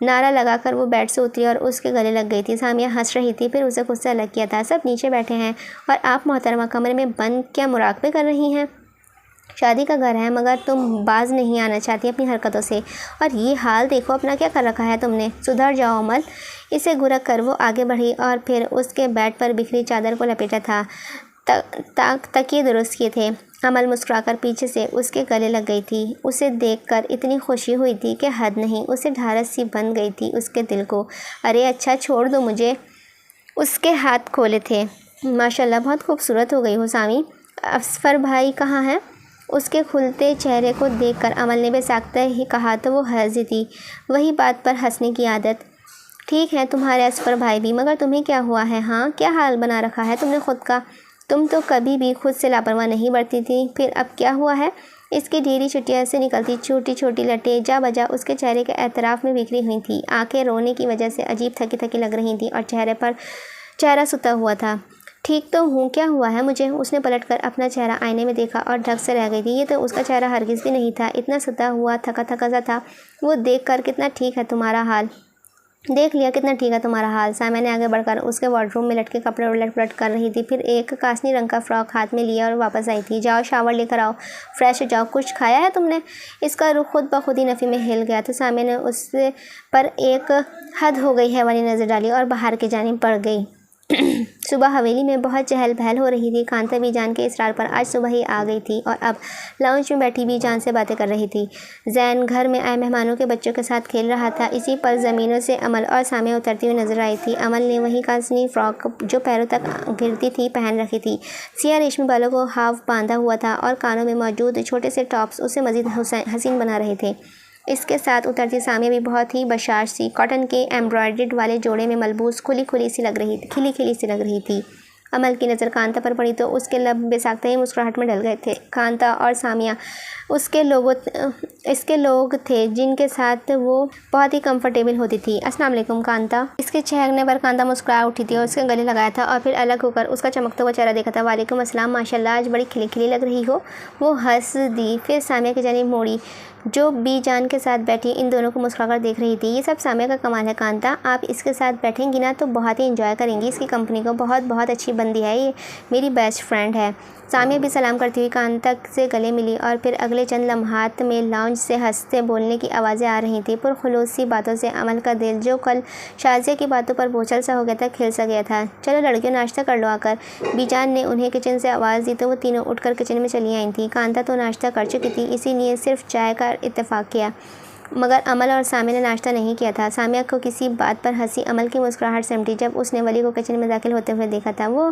نعرہ لگا کر وہ بیڈ سے اتری اور اس کے گلے لگ گئی تھی۔ سامیہ ہنس رہی تھی، پھر اسے خود سے الگ کیا تھا۔ سب نیچے بیٹھے ہیں اور آپ محترمہ کمرے میں بند کیا مراقبے کر رہی ہیں؟ شادی کا گھر ہے مگر تم باز نہیں آنا چاہتی اپنی حرکتوں سے، اور یہ حال دیکھو اپنا کیا کر رکھا ہے تم نے، سدھر جاؤ امل۔ اسے گھرک کر وہ آگے بڑھی اور پھر اس کے بیڈ پر بکھری چادر کو لپیٹا تھا، تکیے درست کیے تھے۔ امل مسکرا کر پیچھے سے اس کے گلے لگ گئی تھی۔ اسے دیکھ کر اتنی خوشی ہوئی تھی کہ حد نہیں، اسے ڈھارس سی بن گئی تھی اس کے دل کو۔ ارے اچھا چھوڑ دو مجھے۔ اس کے ہاتھ کھولے تھے۔ ماشاءاللہ بہت خوبصورت ہو گئی ہو سامی۔ اصفر بھائی کہاں ہیں؟ اس کے کھلتے چہرے کو دیکھ کر امل نے بے ساختہ ہی کہا تو وہ ہنسی تھی، وہی بات پر ہنسنے کی عادت۔ ٹھیک ہے تمہارے اصفر بھائی بھی، مگر تمہیں کیا ہوا ہے؟ ہاں کیا حال بنا رکھا ہے تم نے خود کا؟ تم تو کبھی بھی خود سے لاپرواہ نہیں برتی تھی، پھر اب کیا ہوا ہے؟ اس کی ڈھیلی چٹیا سے نکلتی چھوٹی چھوٹی لٹیں جا بجا اس کے چہرے کے اطراف میں بکھری ہوئی تھیں۔ آنکھیں رونے کی وجہ سے عجیب تھکی تھکی لگ رہی تھیں اور چہرہ ستا ہوا تھا۔ ٹھیک تو ہوں، کیا ہوا ہے مجھے؟ اس نے پلٹ کر اپنا چہرہ آئینے میں دیکھا اور ڈھک سے رہ گئی تھی۔ یہ تو اس کا چہرہ ہرگز بھی نہیں تھا، اتنا ستا ہوا تھکا تھکا سا تھا۔ وہ دیکھ کر کتنا ٹھیک ہے تمہارا حال، دیکھ لیا کتنا ٹھیک ہے تمہارا حال۔ سامیہ نے آگے بڑھ کر اس کے وارڈ روم میں لٹکے کپڑے الٹ پلٹ کر رہی تھی، پھر ایک کاسنی رنگ کا فراک ہاتھ میں لیا اور واپس آئی تھی۔ جاؤ شاور لے کر آؤ، فریش ہو جاؤ، کچھ کھایا ہے تم نے؟ اس کا رخ خود بخود ہی نفی میں ہل گیا تو سامیہ نے اس پر ایک حد ہو گئی ہے والی نظر ڈالی اور باہر کی جانب بڑھ گئی۔ صبح حویلی میں بہت چہل پہل ہو رہی تھی۔ کانتا بی جان کے اصرار پر آج صبح ہی آ گئی تھی اور اب لاؤنج میں بیٹھی بی جان سے باتیں کر رہی تھی۔ زین گھر میں آئے مہمانوں کے بچوں کے ساتھ کھیل رہا تھا۔ اسی پل زمینوں سے امل اور سامیہ اترتی ہوئی نظر آئی تھی۔ امل نے وہی کاسنی فراک جو پیروں تک گرتی تھی پہن رکھی تھی۔ سیاہ ریشمی بالوں کو ہاف باندھا ہوا تھا اور کانوں میں موجود چھوٹے سے ٹاپس اسے مزید حسین بنا رہے تھے۔ اس کے ساتھ اترتی سامیہ بھی بہت ہی بشاش سی کاٹن کے ایمبرائڈرڈ والے جوڑے میں ملبوس کھلی سی لگ رہی تھی۔ امل کی نظر کانتا پر پڑی تو اس کے لب بے ساختہ ہی مسکراہٹ میں ڈل گئے تھے۔ کانتا اور سامیہ اس کے لوگ تھے جن کے ساتھ وہ بہت ہی کمفرٹیبل ہوتی تھی۔ السلام علیکم کانتا۔ اس کے چہکنے پر کانتا مسکرا اٹھی تھی اور اس کے گلے لگایا تھا اور پھر الگ ہو کر اس کا چمکتا ہوا چہرہ دیکھا تھا۔ وعلیکم السلام، ماشاءاللہ آج بڑی کھلی لگ رہی ہو۔ وہ ہنس دی، پھر سامیہ کی جانب موڑی جو بی جان کے ساتھ بیٹھی ان دونوں کو مسکرا کر دیکھ رہی تھی۔ یہ سب سامیہ کا کمال ہے کانتا، آپ اس کے ساتھ بیٹھیں گی نا تو بہت ہی انجوائے کریں گی اس کی کمپنی کو، بہت اچھی بندی ہے، یہ میری بیسٹ فرینڈ ہے۔ سامیہ بھی سلام کرتی ہوئی کانتا سے گلے ملی اور پھر اگلے چند لمحات میں لاؤنج سے ہنستے بولنے کی آوازیں آ رہی تھیں۔ پرخلوص سی باتوں سے امل کا دل جو کل شازیہ کی باتوں پر بوچھل سا ہو گیا تھا کھل سا گیا تھا۔ چلو لڑکیوں ناشتہ کر لو آ کر۔ بی جان نے انہیں کچن سے آواز دی تو وہ تینوں اٹھ کر کچن میں چلی آئی تھیں۔ کانتا تو ناشتہ کر چکی تھی اسی لیے صرف چائے کا اتفاق کیا، مگر امل اور سامیہ نے ناشتہ نہیں کیا تھا۔ سامیہ کو کسی بات پر ہنسی امل کی مسکراہٹ سمٹی جب اس نے ولی کو کچن میں داخل ہوتے ہوئے دیکھا تھا۔ وہ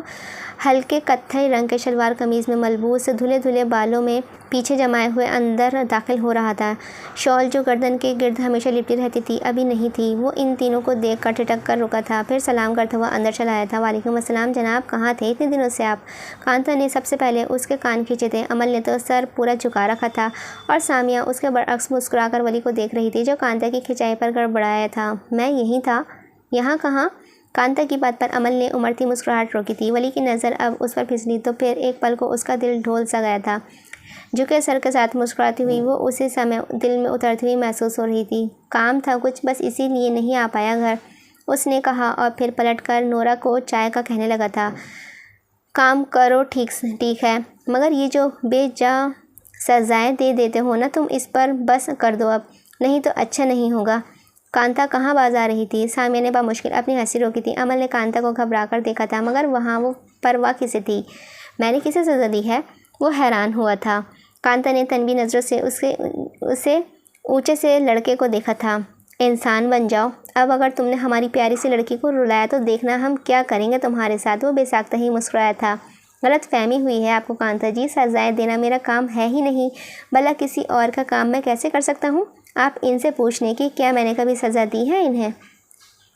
ہلکے کتھئی رنگ کے شلوار قمیض میں ملبوس دھلے بالوں میں پیچھے جمائے ہوئے اندر داخل ہو رہا تھا۔ شال جو گردن کے گرد ہمیشہ لپٹی رہتی تھی ابھی نہیں تھی۔ وہ ان تینوں کو دیکھ کر ٹھٹک کر رکا تھا، پھر سلام کرتا ہوا اندر چلا آیا تھا۔ وعلیکم السلام جناب، کہاں تھے اتنے دنوں سے آپ؟ کانتا نے سب سے پہلے اس کے کان کھینچے تھے۔ امل نے تو سر پورا جھکا رکھا تھا اور سامیہ اس کے برعکس مسکرا کر ولی کو دیکھ رہی تھی جو کانتا کی کھنچائی پر گڑبڑایا تھا۔ میں یہیں تھا۔ یہاں کہاں؟ کانتا کی بات پر امل نے امڑتی مسکراہٹ روکی تھی۔ ولی کی نظر اب اس پر پھسلی تو پھر ایک پل کو اس کا دل ڈھول سا گیا تھا۔ جھکے سر کے ساتھ مسکراتی ہوئی وہ اسی سمے دل میں اترتی ہوئی محسوس ہو رہی تھی۔ کام تھا کچھ، بس اسی لیے نہیں آ پایا گھر، اس نے کہا اور پھر پلٹ کر نورا کو چائے کا کہنے لگا تھا۔ کام کرو ٹھیک ہے، مگر یہ جو بے جا سزائیں دے دیتے ہو نا تم، اس پر بس کر دو اب، نہیں تو اچھا نہیں ہوگا۔ کانتا کہاں باز آ رہی تھی؟ سامیہ نے بامشکل اپنی ہنسی روکی تھی۔ امل نے کانتا کو گھبرا کر دیکھا تھا، مگر وہاں وہ پرواہ کسے تھی؟ میں نے کسے سزا دی ہے؟ وہ حیران ہوا تھا۔ کانتا نے تنبیہ نظروں سے اسے اونچے سے لڑکے کو دیکھا تھا۔ انسان بن جاؤ اب، اگر تم نے ہماری پیاری سی لڑکی کو رلایا تو دیکھنا ہم کیا کریں گے تمہارے ساتھ۔ وہ بے ساختہ ہی مسکرایا تھا۔ غلط فہمی ہوئی ہے آپ کو کانتا جی، سزائیں دینا میرا کام ہے ہی نہیں، بھلا کسی اور کا کام میں کیسے کر سکتا ہوں؟ آپ ان سے پوچھ لیں کہ کیا میں نے کبھی سزا دی ہے انہیں۔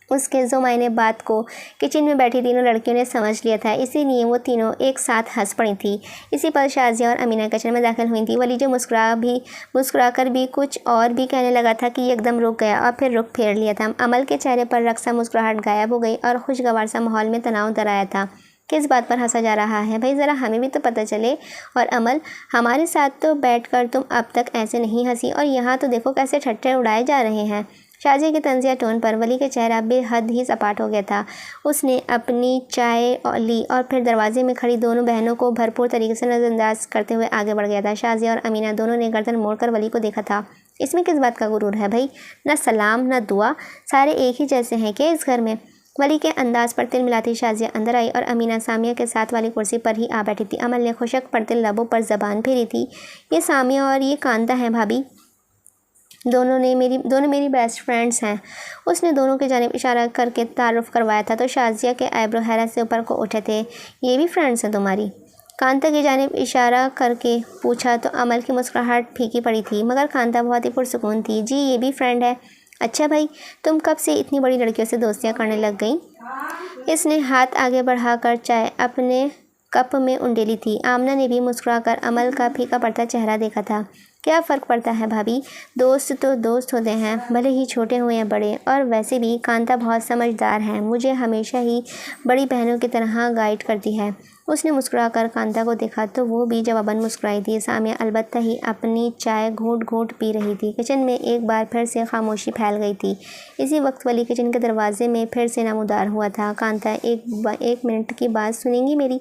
اس کے ذمائنے بات کو کچن میں بیٹھی تینوں لڑکیوں نے سمجھ لیا تھا، اسی لیے وہ تینوں ایک ساتھ ہنس پڑی تھیں۔ اسی پل شازیہ اور امینہ کچن میں داخل ہوئی تھیں۔ ولی جو مسکرا کر بھی کچھ اور بھی کہنے لگا تھا کہ ایک دم رک گیا اور پھر رخ پھیر لیا تھا۔ امل کے چہرے پر رقصہ مسکراہٹ غائب ہو گئی اور خوشگوار سا ماحول میں تناؤ در آیا تھا۔ کس بات پر ہنسا جا رہا ہے بھائی، ذرا ہمیں بھی تو پتہ چلے۔ اور امل، ہمارے ساتھ تو بیٹھ کر تم اب تک ایسے نہیں ہنسی، اور یہاں تو دیکھو کیسے ٹھٹے اڑائے جا رہے ہیں۔ شازیہ کے طنزیہ ٹون پر ولی کا چہرہ بے حد ہی سپاٹ ہو گیا تھا۔ اس نے اپنی چائے لی اور پھر دروازے میں کھڑی دونوں بہنوں کو بھرپور طریقے سے نظر انداز کرتے ہوئے آگے بڑھ گیا تھا۔ شازیہ اور امینہ دونوں نے گردن موڑ کر ولی کو دیکھا تھا۔ اس میں کس بات کا غرور ہے بھائی، نہ سلام نہ دعا، سارے ایک ہی جیسے ہیں کیا اس گھر میں؟ ولی کے انداز پر تل ملاتی شازیہ اندر آئی اور امینہ سامیہ کے ساتھ والی کرسی پر ہی آ بیٹھی تھی۔ امل نے خشک پڑتے لبوں پر زبان پھیری تھی۔ یہ سامیہ اور یہ کانتا ہیں بھابھی، دونوں میری بیسٹ فرینڈس ہیں۔ اس نے دونوں کی جانب اشارہ کر کے تعارف کروایا تھا تو شازیہ کے آئیبرو حیرت سے اوپر کو اٹھے تھے۔ یہ بھی فرینڈس ہیں تمہاری؟ کانتا کی جانب اشارہ کر کے پوچھا تو امل کی مسکراہٹ پھیکی پڑی تھی، مگر کانتا بہت ہی پرسکون تھی۔ جی یہ بھی فرینڈ ہے۔ اچھا بھائی، تم کب سے اتنی بڑی لڑکیوں سے دوستیاں کرنے لگ گئیں؟ اس نے ہاتھ آگے بڑھا کر چائے اپنے کپ میں انڈیلی تھی۔ آمنہ نے بھی مسکرا کر امل کا پھیکا پڑتا چہرہ دیکھا تھا۔ کیا فرق پڑتا ہے بھابھی، دوست تو دوست ہوتے ہیں، بھلے ہی چھوٹے ہوں یا بڑے، اور ویسے بھی کانتا بہت سمجھدار ہے، مجھے ہمیشہ ہی بڑی بہنوں کی طرح گائیڈ کرتی ہے۔ اس نے مسکرا کر کانتا کو دیکھا تو وہ بھی جواباً مسکرائی تھی۔ سامیہ البتہ ہی اپنی چائے گھونٹ گھونٹ پی رہی تھی۔ کچن میں ایک بار پھر سے خاموشی پھیل گئی تھی۔ اسی وقت ولی کچن کے دروازے میں پھر سے نمودار ہوا تھا۔ کانتا، ایک منٹ کی بات سنیں گی میری؟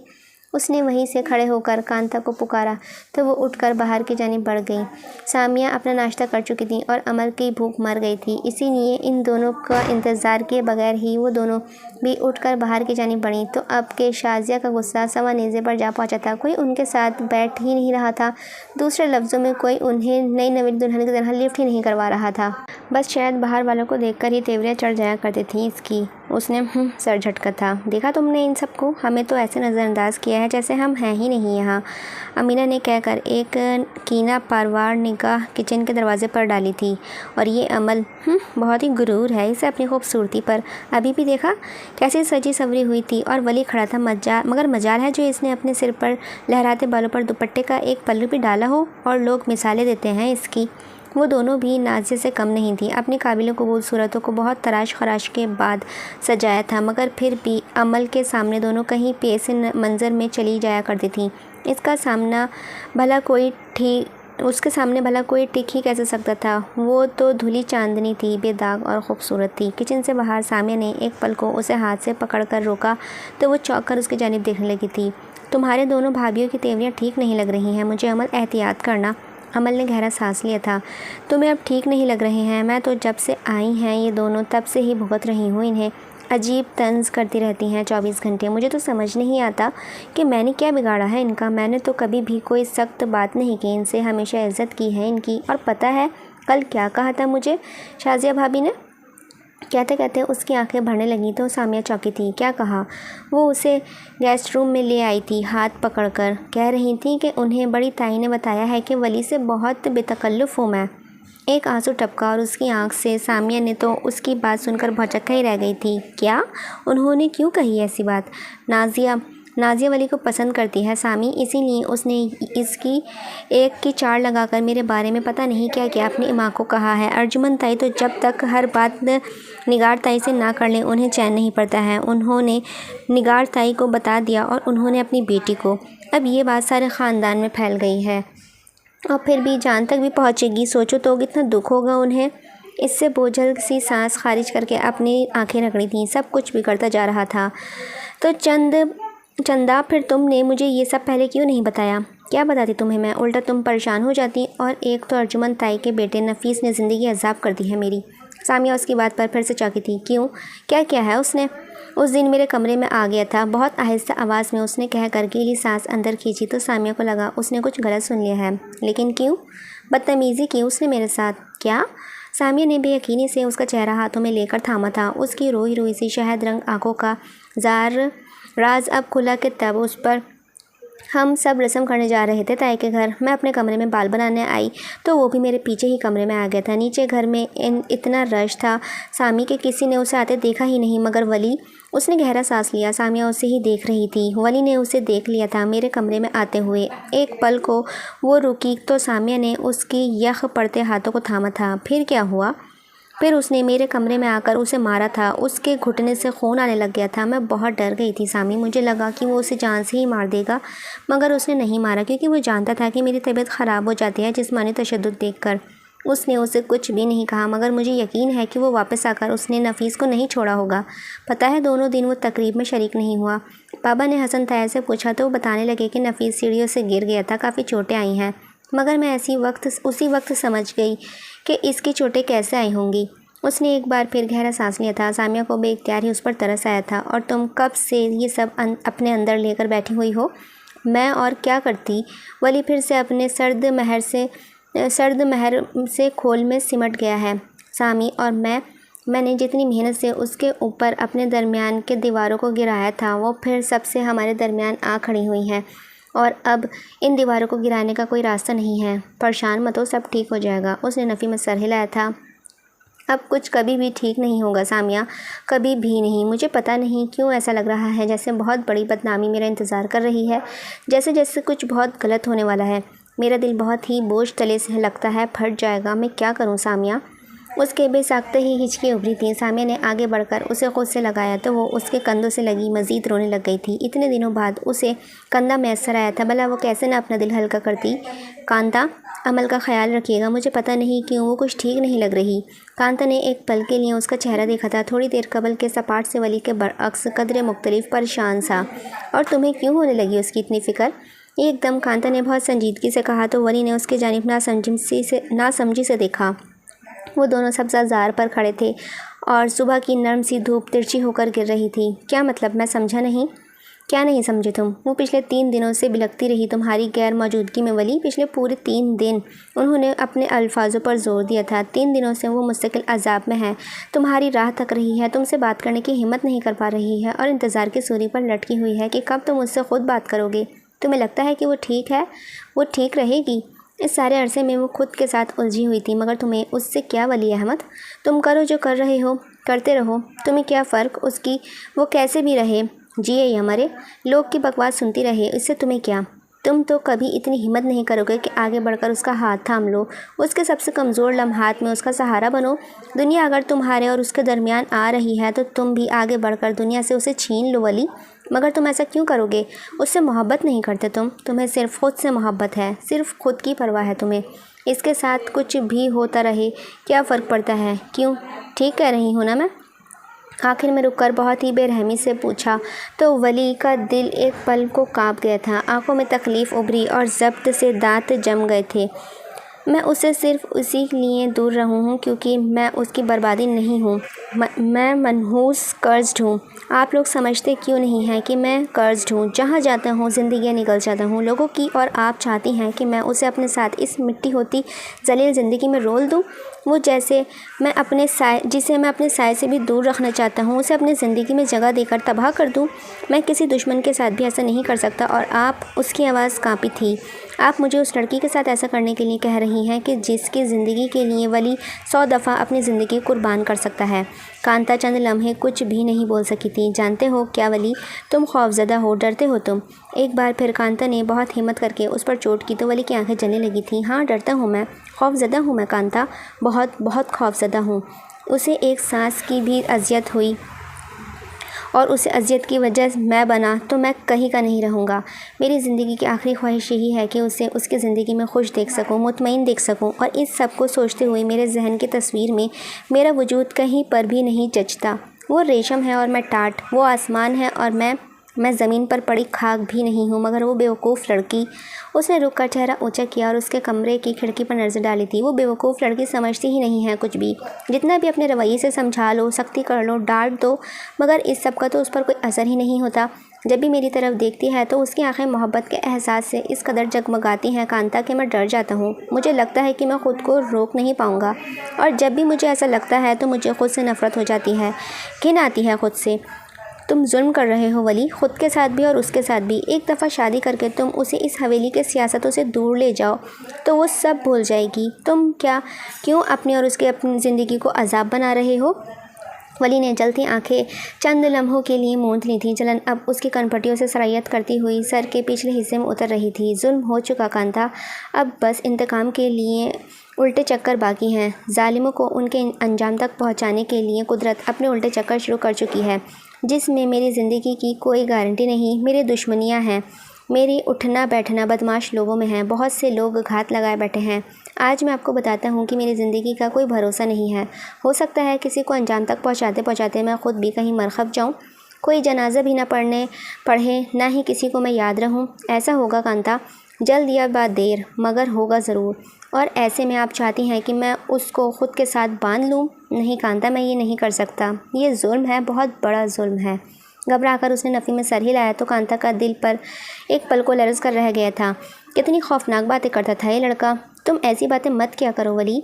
اس نے وہیں سے کھڑے ہو کر کانتا کو پکارا تو وہ اٹھ کر باہر کی جانب بڑھ گئی۔ سامیہ اپنا ناشتہ کر چکی تھیں اور امل کی بھوک مر گئی تھی، اسی لیے ان دونوں کا انتظار کیے بغیر ہی وہ دونوں بھی اٹھ کر باہر کی جانب بڑھیں تو اب کہ شازیہ کا غصہ سوا نیزے پر جا پہنچا تھا، کوئی ان کے ساتھ بیٹھ ہی نہیں رہا تھا۔ دوسرے لفظوں میں کوئی انہیں نئی نویلی دلہن کی طرح لفٹ ہی نہیں کروا رہا تھا۔ بس شاید باہر والوں کو دیکھ کر ہی تیوریاں چڑھ جایا کرتی تھیں اس کی۔ اس نے سر جھٹکا تھا۔ دیکھا تم نے ان سب کو؟ ہمیں تو ایسے نظر انداز کیا ہے جیسے ہم ہیں ہی نہیں یہاں، امینہ نے کہہ کر ایک کینہ پروار نگاہ کچن کے دروازے پر ڈالی تھی۔ اور یہ عمل بہت ہی غرور ہے اسے اپنی خوبصورتی پر، ابھی بھی دیکھا کیسی سجی سوری ہوئی تھی اور ولی کھڑا تھا، مگر مجال ہے جو اس نے اپنے سر پر لہراتے بالوں پر دوپٹے کا ایک پلو بھی ڈالا ہو، اور لوگ مثالیں دیتے ہیں اس کی۔ وہ دونوں بھی نازیہ سے کم نہیں تھیں، اپنی قابل قبول صورتوں کو بہت تراش خراش کے بعد سجایا تھا، مگر پھر بھی عمل کے سامنے دونوں کہیں پیش منظر میں چلی جایا کرتی تھیں۔ اس کے سامنے بھلا کوئی ٹک ہی کیسے سکتا تھا؟ وہ تو دھلی چاندنی تھی، بے داغ اور خوبصورت تھی۔ کچن سے باہر سامیہ نے ایک پل کو اسے ہاتھ سے پکڑ کر روکا تو وہ چونک کر اس کی جانب دیکھنے لگی تھی۔ تمہارے دونوں بھابھیوں کی تیوریاں ٹھیک نہیں لگ رہی ہیں مجھے عمل، احتیاط کرنا۔ عمل نے گہرا سانس لیا تھا۔ تمہیں اب ٹھیک نہیں لگ رہے ہیں؟ میں تو جب سے آئی ہیں یہ دونوں تب سے ہی بھگت رہی ہوں انہیں، عجیب طنز کرتی رہتی ہیں 24 گھنٹے۔ مجھے تو سمجھ نہیں آتا کہ میں نے کیا بگاڑا ہے ان کا، میں نے تو کبھی بھی کوئی سخت بات نہیں کی ان سے، ہمیشہ عزت کی ہے ان کی۔ اور پتہ ہے کل کیا کہا تھا مجھے شازیہ بھابھی نے؟ کہتے کہتے اس کی آنکھیں بھرنے لگیں تو سامیہ چونکی تھی۔ کیا کہا؟ وہ اسے گیسٹ روم میں لے آئی تھی ہاتھ پکڑ کر، کہہ رہی تھیں کہ انہیں بڑی تائی نے بتایا ہے کہ ولی سے بہت بے تکلف ہوں میں۔ ایک آنسو ٹپکا اور اس کی آنکھ سے۔ سامیہ نے تو اس کی بات سن کر بھوچکا ہی رہ گئی تھی۔ کیا انہوں نے کیوں کہی ایسی بات؟ نازیہ ولی کو پسند کرتی ہے سامی، اسی لیے اس نے اس کی ایک کی چاڑ لگا کر میرے بارے میں پتہ نہیں کیا کیا اپنی ماں کو کہا ہے۔ ارجمن تائی تو جب تک ہر بات نگار تائی سے نہ کر لیں انہیں چین نہیں پڑتا ہے۔ انہوں نے نگار تائی کو بتا دیا اور انہوں نے اپنی بیٹی کو۔ اب یہ بات سارے خاندان میں پھیل گئی ہے اور پھر بھی جان تک بھی پہنچے گی، سوچو تو کتنا دکھ ہوگا انہیں۔ اس سے بوجھل سی سانس خارج کر کے اپنی آنکھیں رگڑی تھیں۔ سب کچھ بگڑتا جا رہا تھا تو چندا پھر تم نے مجھے یہ سب پہلے کیوں نہیں بتایا؟ کیا بتاتی تمہیں میں، الٹا تم پریشان ہو جاتی۔ اور ایک تو ارجمن تائی کے بیٹے نفیس نے زندگی عذاب کر دی ہے میری۔ سامیہ اس کی بات پر پھر سے چونکی تھی۔ کیوں؟ کیا کیا ہے اس نے؟ اس دن میرے کمرے میں آ گیا تھا، بہت آہستہ آواز میں اس نے کہہ کر گیلی سانس اندر کھینچی تو سامیہ کو لگا اس نے کچھ غلط سن لیا ہے۔ لیکن کیوں؟ بدتمیزی کی اس نے میرے ساتھ؟ کیا؟ سامیہ نے بے یقینی سے اس کا چہرہ ہاتھوں میں لے کر تھاما تھا۔ اس کی روئی روئی سی شہد رنگ آنکھوں کا راز اب کھلا کہ تب اس پر ہم سب رسم کرنے جا رہے تھے تائی کے گھر۔ میں اپنے کمرے میں بال بنانے آئی تو وہ بھی میرے پیچھے ہی کمرے میں آ گیا تھا۔ نیچے گھر میں اتنا رش تھا سامی کہ کسی نے اسے آتے دیکھا ہی نہیں مگر ولی۔ اس نے گہرا سانس لیا۔ سامیہ اسے ہی دیکھ رہی تھی۔ ولی نے اسے دیکھ لیا تھا میرے کمرے میں آتے ہوئے۔ ایک پل کو وہ رکی تو سامیہ نے اس کی یخ پڑتے ہاتھوں کو تھاما تھا۔ پھر کیا ہوا؟ پھر اس نے میرے کمرے میں آ کر اسے مارا تھا۔ اس کے گھٹنے سے خون آنے لگ گیا تھا۔ میں بہت ڈر گئی تھی سامی، مجھے لگا کہ وہ اسے جان سے ہی مار دے گا مگر اس نے نہیں مارا کیونکہ وہ جانتا تھا کہ میری طبیعت خراب ہو جاتی ہے جسمانی تشدد دیکھ کر۔ اس نے اسے کچھ بھی نہیں کہا مگر مجھے یقین ہے کہ وہ واپس آ کر اس نے نفیس کو نہیں چھوڑا ہوگا۔ پتہ ہے دونوں دن وہ تقریب میں شریک نہیں ہوا۔ بابا نے حسن طاہر سے پوچھا تو وہ بتانے لگے کہ نفیس سیڑھیوں سے گر گیا تھا، کافی چوٹیں آئی ہیں مگر میں اسی وقت سمجھ گئی کہ اس کی چوٹیں کیسے آئی ہوں گی۔ اس نے ایک بار پھر گہرا سانس لیا تھا۔ سامیہ کو بے اختیار ہی اس پر ترس آیا تھا۔ اور تم کب سے یہ سب اپنے اندر لے کر بیٹھی ہوئی ہو؟ میں اور کیا کرتی؟ ولی پھر سے اپنے سرد مہر سے کھول میں سمٹ گیا ہے سامی، اور میں نے جتنی محنت سے اس کے اوپر اپنے درمیان کے دیواروں کو گرایا تھا وہ پھر سب سے ہمارے درمیان آ کھڑی ہوئی ہیں، اور اب ان دیواروں کو گرانے کا کوئی راستہ نہیں ہے۔ پریشان مت ہو، سب ٹھیک ہو جائے گا۔ اس نے نفی میں سر ہلایا تھا۔ اب کچھ کبھی بھی ٹھیک نہیں ہوگا سامیہ، کبھی بھی نہیں۔ مجھے پتہ نہیں کیوں ایسا لگ رہا ہے جیسے بہت بڑی بدنامی میرا انتظار کر رہی ہے، جیسے کچھ بہت غلط ہونے والا ہے۔ میرا دل بہت ہی بوجھ تلے سے لگتا ہے پھٹ جائے گا۔ میں کیا کروں سامیہ؟ اس کے بے ساختہ ہی ہچکی ابھری تھی۔ سامیہ نے آگے بڑھ کر اسے خود سے لگایا تو وہ اس کے کندھوں سے لگی مزید رونے لگ گئی تھی۔ اتنے دنوں بعد اسے کندھا میسر آیا تھا، بھلا وہ کیسے نہ اپنا دل ہلکا کرتی۔ کانتا، عمل کا خیال رکھیے گا، مجھے پتہ نہیں کیوں وہ کچھ ٹھیک نہیں لگ رہی۔ کانتا نے ایک پل کے لیے اس کا چہرہ دیکھا تھا، تھوڑی دیر قبل کے سپاٹ سے ولی کے برعکس قدرے مختلف، پریشان سا۔ اور تمہیں کیوں ہونے لگی اس کی اتنی فکر؟ ایک دم کانتا نے بہت سنجیدگی سے کہا تو ولی نے اس کی جانب ناسمجھی سے دیکھا۔ وہ دونوں سبزہ زار پر کھڑے تھے اور صبح کی نرم سی دھوپ ترچھی ہو کر گر رہی تھی۔ کیا مطلب؟ میں سمجھا نہیں۔ کیا نہیں سمجھے تم؟ وہ پچھلے 3 دنوں سے بلکتی رہی تمہاری غیر موجودگی میں ولی، پچھلے پورے 3 دن۔ انہوں نے اپنے الفاظوں پر زور دیا تھا۔ 3 دنوں سے وہ مستقل عذاب میں ہے، تمہاری راہ تک رہی ہے، تم سے بات کرنے کی ہمت نہیں کر پا رہی ہے اور انتظار کی سوری پر لٹکی ہوئی ہے کہ کب تم اس سے خود بات کرو گے۔ تمہیں لگتا ہے کہ وہ ٹھیک ہے، وہ ٹھیک رہے گی؟ اس سارے عرصے میں وہ خود کے ساتھ الجھی ہوئی تھی مگر تمہیں اس سے کیا ولی احمد؟ تم کرو جو کر رہے ہو، کرتے رہو، تمہیں کیا فرق اس کی؟ وہ کیسے بھی رہے، جیے یا مرے، لوگ کی بکواس سنتی رہے، اس سے تمہیں کیا؟ تم تو کبھی اتنی ہمت نہیں کرو گے کہ آگے بڑھ کر اس کا ہاتھ تھام لو، اس کے سب سے کمزور لمحات میں اس کا سہارا بنو۔ دنیا اگر تمہارے اور اس کے درمیان آ رہی ہے تو تم بھی آگے بڑھ کر دنیا سے اسے چھین لو ولی۔ مگر تم ایسا کیوں کرو گے؟ اس سے محبت نہیں کرتے تمہیں صرف خود سے محبت ہے، صرف خود کی پرواہ ہے تمہیں۔ اس کے ساتھ کچھ بھی ہوتا رہے کیا فرق پڑتا ہے؟ کیوں؟ ٹھیک کہہ رہی ہوں نا میں؟ آخر میں رک کر بہت ہی بے رحمی سے پوچھا تو ولی کا دل ایک پل کو کانپ گیا تھا، آنکھوں میں تکلیف ابھری اور ضبط سے دانت جم گئے تھے۔ میں اسے صرف اسی لیے دور رہوں ہوں کیونکہ میں اس کی بربادی نہیں ہوں، میں منحوس قرض ہوں۔ آپ لوگ سمجھتے کیوں نہیں ہیں کہ میں قرض ہوں؟ جہاں جاتا ہوں زندگیاں نکل جاتا ہوں لوگوں کی، اور آپ چاہتی ہیں کہ میں اسے اپنے ساتھ اس مٹی ہوتی ذلیل زندگی میں رول دوں؟ وہ جسے میں اپنے سائے سے بھی دور رکھنا چاہتا ہوں اسے اپنی زندگی میں جگہ دے کر تباہ کر دوں؟ میں کسی دشمن کے ساتھ بھی ایسا نہیں کر سکتا۔ اور آپ، اس کی آواز کانپی تھی، آپ مجھے اس لڑکی کے ساتھ ایسا کرنے کے لیے کہہ رہی ہیں کہ جس کی زندگی کے لیے ولی 100 دفعہ اپنی زندگی قربان کر سکتا ہے۔ کانتا چند لمحے کچھ بھی نہیں بول سکی تھی۔ جانتے ہو کیا ولی، تم خوفزدہ ہو، ڈرتے ہو تم۔ ایک بار پھر کانتا نے بہت ہمت کر کے اس پر چوٹ کی تو ولی کی آنکھیں جلنے لگی تھیں۔ ہاں ڈرتا ہوں میں، خوفزدہ ہوں میں کانتا، بہت بہت خوفزدہ ہوں۔ اسے ایک سانس کی بھی اذیت ہوئی اور اسے اذیت کی وجہ میں بنا تو میں کہیں کا نہیں رہوں گا۔ میری زندگی کی آخری خواہش یہی ہے کہ اسے اس کی زندگی میں خوش دیکھ سکوں، مطمئن دیکھ سکوں، اور اس سب کو سوچتے ہوئے میرے ذہن کی تصویر میں میرا وجود کہیں پر بھی نہیں جچتا۔ وہ ریشم ہے اور میں ٹاٹ، وہ آسمان ہے اور میں زمین پر پڑی خاک بھی نہیں ہوں مگر وہ بیوقوف لڑکی۔ اس نے رک کر چہرہ اونچا کیا اور اس کے کمرے کی کھڑکی پر نظر ڈالی تھی۔ وہ بیوقوف لڑکی سمجھتی ہی نہیں ہے کچھ بھی، جتنا بھی اپنے رویے سے سمجھا لو، سختی کر لو، ڈانٹ دو، مگر اس سب کا تو اس پر کوئی اثر ہی نہیں ہوتا۔ جب بھی میری طرف دیکھتی ہے تو اس کی آنکھیں محبت کے احساس سے اس قدر جگمگاتی ہیں کانتا کہ میں ڈر جاتا ہوں۔ مجھے لگتا ہے کہ میں خود کو روک نہیں پاؤں گا، اور جب بھی مجھے ایسا لگتا ہے تو مجھے خود سے نفرت ہو جاتی ہے، گھن آتی ہے خود سے۔ تم ظلم کر رہے ہو ولی، خود کے ساتھ بھی اور اس کے ساتھ بھی۔ ایک دفعہ شادی کر کے تم اسے اس حویلی کے سیاستوں سے دور لے جاؤ تو وہ سب بھول جائے گی۔ تم کیوں اپنی اور اس کے اپنی زندگی کو عذاب بنا رہے ہو؟ ولی نے جلتی آنکھیں چند لمحوں کے لیے موند لی تھیں۔ جلن اب اس کی کنپٹیوں سے سرایت کرتی ہوئی سر کے پچھلے حصے میں اتر رہی تھی۔ ظلم ہو چکا کانتا، اب بس انتقام کے لیے الٹے چکر باقی ہیں۔ ظالموں کو ان کے انجام تک پہنچانے کے لیے قدرت اپنے الٹے چکر شروع کر چکی ہے، جس میں میری زندگی کی کوئی گارنٹی نہیں۔ میری دشمنیاں ہیں، میری اٹھنا بیٹھنا بدماش لوگوں میں ہے، بہت سے لوگ گھات لگائے بیٹھے ہیں۔ آج میں آپ کو بتاتا ہوں کہ میری زندگی کا کوئی بھروسہ نہیں ہے۔ ہو سکتا ہے کسی کو انجام تک پہنچاتے پہنچاتے میں خود بھی کہیں مرخب جاؤں، کوئی جنازہ بھی نہ پڑھے، نہ ہی کسی کو میں یاد رہوں۔ ایسا ہوگا کانتا، جلد یا بعد دیر، مگر ہوگا ضرور۔ اور ایسے میں آپ چاہتی ہیں کہ میں اس کو خود کے ساتھ باندھ لوں؟ نہیں کانتا، میں یہ نہیں کر سکتا۔ یہ ظلم ہے، بہت بڑا ظلم ہے۔ گھبرا کر اس نے نفی میں سر ہلایا تو کانتا کا دل پر ایک پل کو لرز کر رہ گیا تھا۔ کتنی خوفناک باتیں کرتا تھا یہ لڑکا۔ تم ایسی باتیں مت کیا کرو ولی،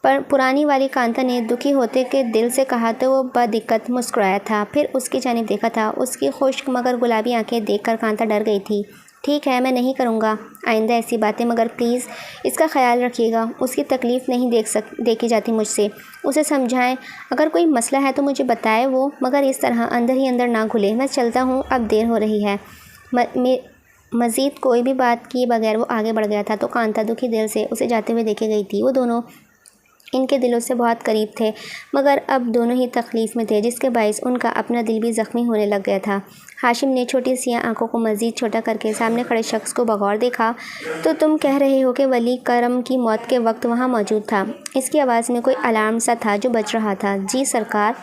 پر پرانی والی کانتا نے دکھی ہوتے کے دل سے کہا تو وہ بدقت مسکرایا تھا، پھر اس کی جانب دیکھا تھا۔ اس کی خشک مگر گلابی آنکھیں دیکھ کر کانتا ڈر گئی تھی۔ ٹھیک ہے، میں نہیں کروں گا آئندہ ایسی باتیں، مگر پلیز اس کا خیال رکھیے گا۔ اس کی تکلیف نہیں دیکھی جاتی مجھ سے، اسے سمجھائیں۔ اگر کوئی مسئلہ ہے تو مجھے بتائے وہ، مگر اس طرح اندر ہی اندر نہ گھلے۔ میں چلتا ہوں، اب دیر ہو رہی ہے۔ مزید کوئی بھی بات کیے بغیر وہ آگے بڑھ گیا تھا تو کانتا دکھی دل سے اسے جاتے ہوئے دیکھے گئی تھی۔ وہ دونوں ان کے دلوں سے بہت قریب تھے، مگر اب دونوں ہی تکلیف میں تھے، جس کے باعث ان کا اپنا دل بھی زخمی ہونے لگ گیا تھا۔ ہاشم نے چھوٹی سیاہ آنکھوں کو مزید چھوٹا کر کے سامنے کھڑے شخص کو بغور دیکھا۔ تو تم کہہ رہے ہو کہ ولی کرم کی موت کے وقت وہاں موجود تھا؟ اس کی آواز میں کوئی الارم سا تھا جو بج رہا تھا۔ جی سرکار،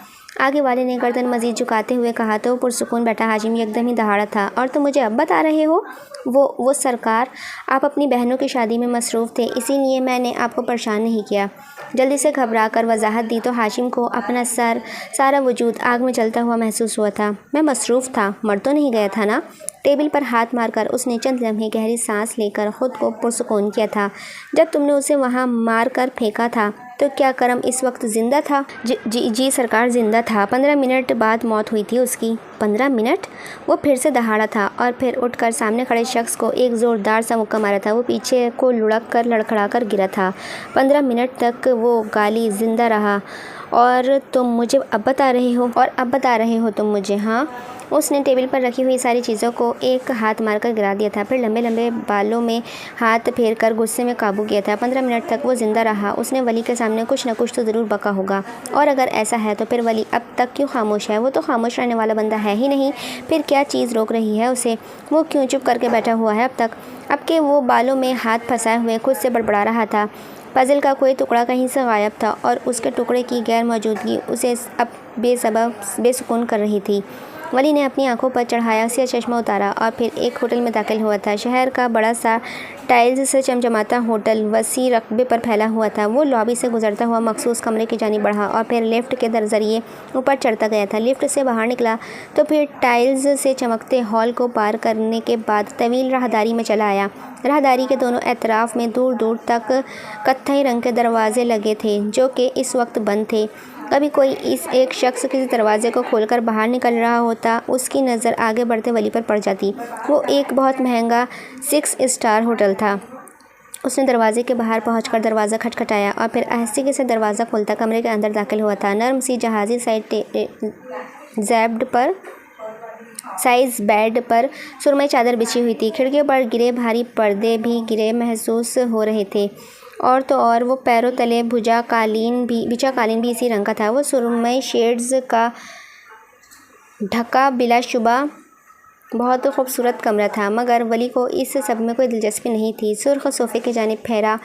آگے والے نے گردن مزید جھکاتے ہوئے کہا تو پرسکون بیٹھا ہاشم یکدم ہی دہاڑا تھا۔ اور تم مجھے اب بتا رہے ہو؟ وہ سرکار، آپ اپنی بہنوں کی شادی میں مصروف تھے، اسی لیے میں نے آپ کو پریشان نہیں کیا۔ جلدی سے گھبرا کر وضاحت دی تو ہاشم کو اپنا سارا وجود آگ میں جلتا ہوا محسوس ہوا تھا۔ میں مصروف تھا، مر تو نہیں گیا تھا نا؟ ٹیبل پر ہاتھ مار کر اس نے چند لمحے گہری سانس لے کر خود کو پرسکون کیا تھا۔ جب تم نے اسے وہاں مار کر پھینکا تھا تو کیا کرم اس وقت زندہ تھا؟ جی سرکار، زندہ تھا۔ 15 منٹ بعد موت ہوئی تھی اس کی۔ 15 منٹ؟ وہ پھر سے دہاڑا تھا اور پھر اٹھ کر سامنے کھڑے شخص کو ایک زوردار سا مکہ مارا تھا۔ وہ پیچھے کو لڑک کر لڑکھڑا کر گرا تھا۔ 15 منٹ تک وہ گالی زندہ رہا، اور تم مجھے اب بتا رہے ہو تم مجھے؟ ہاں۔ اس نے ٹیبل پر رکھی ہوئی ساری چیزوں کو ایک ہاتھ مار کر گرا دیا تھا، پھر لمبے لمبے بالوں میں ہاتھ پھیر کر غصے میں قابو کیا تھا۔ 15 منٹ تک وہ زندہ رہا، اس نے ولی کے سامنے کچھ نہ کچھ تو ضرور بکا ہوگا، اور اگر ایسا ہے تو پھر ولی اب تک کیوں خاموش ہے؟ وہ تو خاموش رہنے والا بندہ ہے ہی نہیں، پھر کیا چیز روک رہی ہے اسے؟ وہ کیوں چپ کر کے بیٹھا ہوا ہے اب تک؟ اب کہ وہ بالوں میں ہاتھ پھنسائے ہوئے خود سے بڑبڑا رہا تھا۔ پزل کا کوئی ٹکڑا کہیں سے غائب تھا، اور اس کے ٹکڑے کی غیر موجودگی اسے اب بے سبب بے سکون کر رہی تھی۔ ولی نے اپنی آنکھوں پر چڑھایا سیاہ چشمہ اتارا اور پھر ایک ہوٹل میں داخل ہوا تھا۔ شہر کا بڑا سا ٹائلز سے چمچماتا ہوٹل وسیع رقبے پر پھیلا ہوا تھا۔ وہ لابی سے گزرتا ہوا مخصوص کمرے کی جانب بڑھا اور پھر لفٹ کے ذریعے اوپر چڑھتا گیا تھا۔ لفٹ سے باہر نکلا تو پھر ٹائلز سے چمکتے ہال کو پار کرنے کے بعد طویل راہداری میں چلا آیا۔ راہداری کے دونوں اطراف میں دور دور تک کتھئی رنگ کے دروازے لگے تھے جو کہ اس وقت بند تھے۔ کبھی کوئی ایک شخص کسی دروازے کو کھول کر باہر نکل رہا ہوتا، اس کی نظر آگے بڑھتے ولی پر پڑ جاتی۔ وہ ایک بہت مہنگا 6 اسٹار ہوٹل تھا۔ اس نے دروازے کے باہر پہنچ کر دروازہ کھٹکھٹایا اور پھر آہستگی سے دروازہ کھولتا کمرے کے اندر داخل ہوا تھا۔ نرم سی جہازی سائز بیڈ پر سرمئی چادر بچھی ہوئی تھی۔ کھڑکیوں پر گرے بھاری پردے بھی گرے محسوس ہو رہے تھے، اور تو اور وہ پیروں تلے بچھا قالین بھی اسی رنگ کا تھا۔ وہ سرمئی شیڈز کا ڈھکا بلا شبہ بہت خوبصورت کمرہ تھا، مگر ولی کو اس سب میں کوئی دلچسپی نہیں تھی۔ سرخ صوفے کی جانب پھیرا،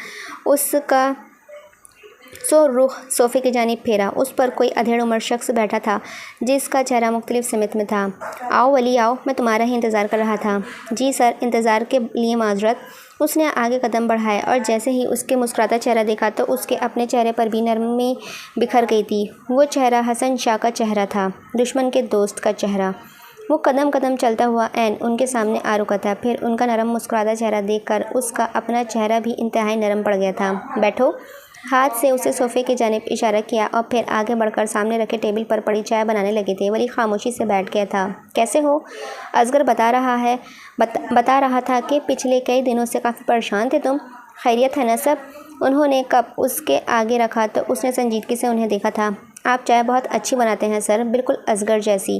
اس پر کوئی ادھیڑ عمر شخص بیٹھا تھا جس کا چہرہ مختلف سمت میں تھا۔ آؤ ولی آؤ، میں تمہارا ہی انتظار کر رہا تھا۔ جی سر، انتظار کے لیے معذرت۔ اس نے آگے قدم بڑھائے اور جیسے ہی اس کے مسکراتا چہرہ دیکھا تو اس کے اپنے چہرے پر بھی نرمی بکھر گئی تھی۔ وہ چہرہ حسن شاہ کا چہرہ تھا، دشمن کے دوست کا چہرہ۔ وہ قدم قدم چلتا ہوا عین ان کے سامنے آ رکا تھا، پھر ان کا نرم مسکراتا چہرہ دیکھ کر اس کا اپنا چہرہ بھی انتہائی نرم پڑ گیا تھا۔ بیٹھو۔ ہاتھ سے اسے صوفے کی جانب اشارہ کیا اور پھر آگے بڑھ کر سامنے رکھے ٹیبل پر پڑی چائے بنانے لگے تھے۔ ولی خاموشی سے بیٹھ گیا تھا۔ کیسے ہو؟ اصغر بتا رہا تھا کہ پچھلے کئی دنوں سے کافی پریشان تھے تم۔ خیریت ہے نا سب؟ انہوں نے کپ اس کے آگے رکھا تو اس نے سنجیدگی سے انہیں دیکھا تھا۔ آپ چائے بہت اچھی بناتے ہیں سر، بالکل اصغر جیسی۔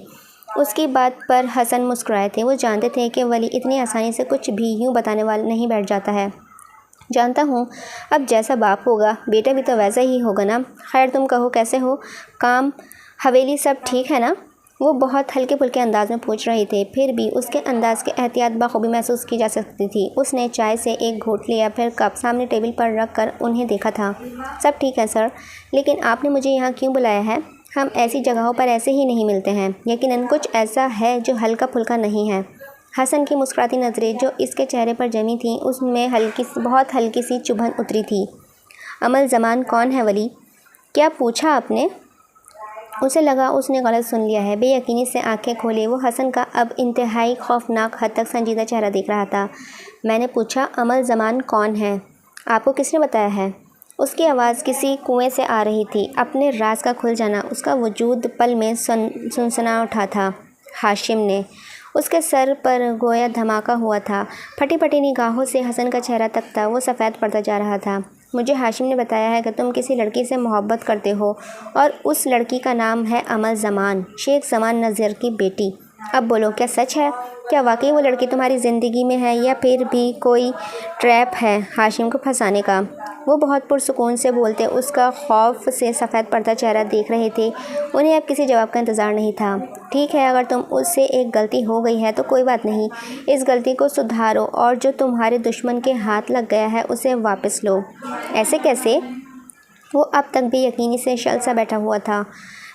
اس کی بات پر حسن مسکرائے تھے۔ وہ جانتے تھے کہ ولی اتنی آسانی سے کچھ بھی یوں بتانے والا نہیں بیٹھ جاتا ہے۔ جانتا ہوں، اب جیسا باپ ہوگا بیٹا بھی تو ویسا ہی ہوگا نا۔ خیر تم کہو کیسے ہو؟ کام حویلی سب ٹھیک ہے نا؟ وہ بہت ہلکے پھلکے انداز میں پوچھ رہی تھی، پھر بھی اس کے انداز کی احتیاط بخوبی محسوس کی جا سکتی تھی۔ اس نے چائے سے ایک گھونٹ لیا، پھر کپ سامنے ٹیبل پر رکھ کر انہیں دیکھا تھا۔ سب ٹھیک ہے سر، لیکن آپ نے مجھے یہاں کیوں بلایا ہے؟ ہم ایسی جگہوں پر ایسے ہی نہیں ملتے ہیں۔ یقیناً کچھ ایسا ہے جو ہلکا پھلکا نہیں ہے۔ حسن کی مسکراتی نظریں جو اس کے چہرے پر جمی تھیں اس میں بہت ہلکی سی چبھن اتری تھی۔ عمل زمان کون ہے ولی؟ کیا پوچھا آپ نے؟ اسے لگا اس نے غلط سن لیا ہے۔ بے یقینی سے آنکھیں کھولے وہ حسن کا اب انتہائی خوفناک حد تک سنجیدہ چہرہ دیکھ رہا تھا۔ میں نے پوچھا عمل زمان کون ہے؟ آپ کو کس نے بتایا ہے؟ اس کی آواز کسی کنویں سے آ رہی تھی۔ اپنے راز کا کھل جانا، اس کا وجود پل میں سنسنا اٹھا تھا۔ ہاشم نے اس کے سر پر گویا دھماکہ ہوا تھا۔ پھٹی پھٹی نگاہوں سے حسن کا چہرہ تکتا وہ سفید پڑتا جا رہا تھا۔ مجھے ہاشم نے بتایا ہے کہ تم کسی لڑکی سے محبت کرتے ہو اور اس لڑکی کا نام ہے عمل زمان، شیخ زمان نذیر کی بیٹی۔ اب بولو کیا سچ ہے؟ کیا واقعی وہ لڑکی تمہاری زندگی میں ہے یا پھر بھی کوئی ٹریپ ہے ہاشم کو پھنسانے کا؟ وہ بہت پرسکون سے بولتے اس کا خوف سے سفید پڑتا چہرہ دیکھ رہے تھے۔ انہیں اب کسی جواب کا انتظار نہیں تھا۔ ٹھیک ہے، اگر تم اس سے ایک غلطی ہو گئی ہے تو کوئی بات نہیں، اس غلطی کو سدھارو اور جو تمہارے دشمن کے ہاتھ لگ گیا ہے اسے واپس لو۔ ایسے کیسے؟ وہ اب تک بے یقینی سے شل سا بیٹھا ہوا تھا۔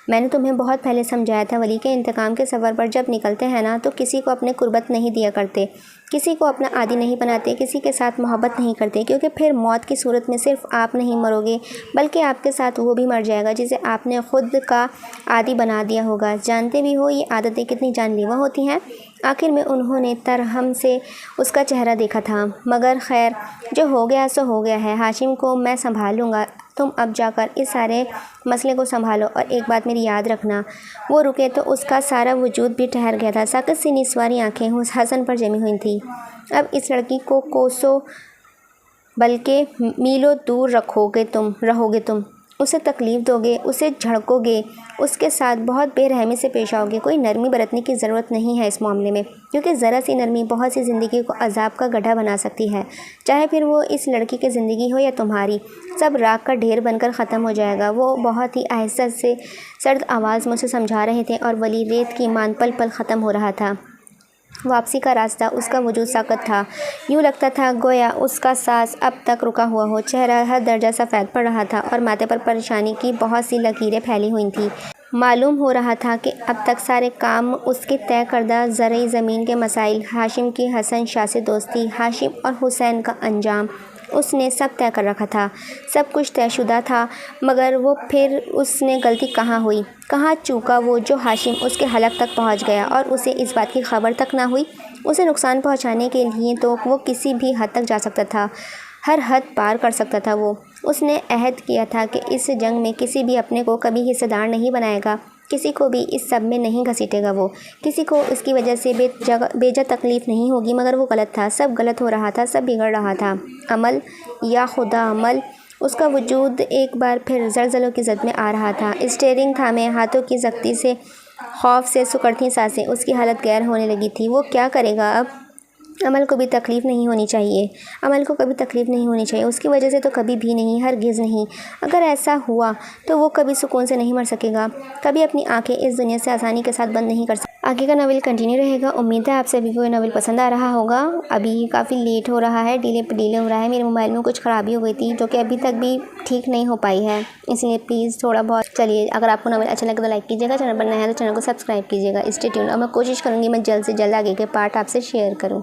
میں نے تمہیں بہت پہلے سمجھایا تھا ولی کے انتقام کے سفر پر جب نکلتے ہیں نا تو کسی کو اپنے قربت نہیں دیا کرتے، کسی کو اپنا عادی نہیں بناتے، کسی کے ساتھ محبت نہیں کرتے، کیونکہ پھر موت کی صورت میں صرف آپ نہیں مرو گے بلکہ آپ کے ساتھ وہ بھی مر جائے گا جسے آپ نے خود کا عادی بنا دیا ہوگا۔ جانتے بھی ہو یہ عادتیں کتنی جان لیوا ہوتی ہیں۔ آخر میں انہوں نے ترہم سے اس کا چہرہ دیکھا تھا۔ مگر خیر جو ہو گیا سو ہو گیا ہے، ہاشم کو میں سنبھال لوں گا، تم اب جا کر اس سارے مسئلے کو سنبھالو۔ اور ایک بات میری یاد رکھنا۔ وہ رکے تو اس کا سارا وجود بھی ٹھہر گیا تھا۔ ساکت سی نسواری آنکھیں حسن پر جمی ہوئی تھیں۔ اب اس لڑکی کو کوسوں بلکہ میلوں دور رہو گے تم، اسے تکلیف دو گے، اسے جھڑکو گے، اس کے ساتھ بہت بے رحمی سے پیش آؤ گے۔ کوئی نرمی برتنے کی ضرورت نہیں ہے اس معاملے میں، کیونکہ ذرا سی نرمی بہت سی زندگی کو عذاب کا گڑھا بنا سکتی ہے، چاہے پھر وہ اس لڑکی کی زندگی ہو یا تمہاری۔ سب راکھ کا ڈھیر بن کر ختم ہو جائے گا۔ وہ بہت ہی آہستہ سے سرد آواز میں اسے سمجھا رہے تھے اور ولی ریت کی مان پل پل ختم ہو رہا تھا۔ واپسی کا راستہ اس کا وجود ساکت تھا۔ یوں لگتا تھا گویا اس کا سانس اب تک رکا ہوا ہو۔ چہرہ ہر درجہ سفید پڑ رہا تھا اور ماتھے پر پریشانی کی بہت سی لکیریں پھیلی ہوئی تھیں۔ معلوم ہو رہا تھا کہ اب تک سارے کام اس کے طے کردہ زرعی زمین کے مسائل، ہاشم کی حسن شاہ سے دوستی، ہاشم اور حسین کا انجام، اس نے سب طے کر رکھا تھا۔ سب کچھ طے شدہ تھا، مگر وہ پھر اس نے غلطی کہاں ہوئی، کہاں چوکا وہ جو ہاشم اس کے حلق تک پہنچ گیا اور اسے اس بات کی خبر تک نہ ہوئی۔ اسے نقصان پہنچانے کے لیے تو وہ کسی بھی حد تک جا سکتا تھا، ہر حد پار کر سکتا تھا۔ اس نے عہد کیا تھا کہ اس جنگ میں کسی بھی اپنے کو کبھی حصہ دار نہیں بنائے گا، کسی کو بھی اس سب میں نہیں گھسیٹے گا، وہ کسی کو اس کی وجہ سے بے جا تکلیف نہیں ہوگی۔ مگر وہ غلط تھا، سب غلط ہو رہا تھا، سب بگڑ رہا تھا۔ عمل، یا خدا عمل! اس کا وجود ایک بار پھر زلزلوں کی زد میں آ رہا تھا۔ اسٹیئرنگ تھامے ہاتھوں کی سختی سے، خوف سے سکڑتی سانسیں، اس کی حالت غیر ہونے لگی تھی۔ وہ کیا کرے گا اب؟ عمل کو بھی تکلیف نہیں ہونی چاہیے، عمل کو کبھی تکلیف نہیں ہونی چاہیے، اس کی وجہ سے تو کبھی بھی نہیں، ہرگز نہیں۔ اگر ایسا ہوا تو وہ کبھی سکون سے نہیں مر سکے گا، کبھی اپنی آنکھیں اس دنیا سے آسانی کے ساتھ بند نہیں کر سکے۔ آگے کا ناول کنٹینیو رہے گا۔ امید ہے آپ سبھی کو یہ ناول پسند آ رہا ہوگا۔ ابھی کافی لیٹ ہو رہا ہے، ڈیلے ہو رہا ہے۔ میرے موبائل میں کچھ خرابی ہو گئی تھی جو کہ ابھی تک بھی ٹھیک نہیں ہو پائی ہے، اس لیے پلیز تھوڑا بہت چلیے، اگر آپ کو ناول اچھا لگے تو لائک کیجیے گا، چینل پر نیا ہے تو چینل کو سبسکرائب کیجیے گا۔ Stay tune. اور میں کوشش کروں گی میں جلد سے جلد آگے کے پارٹ آپ سے شیئر کروں۔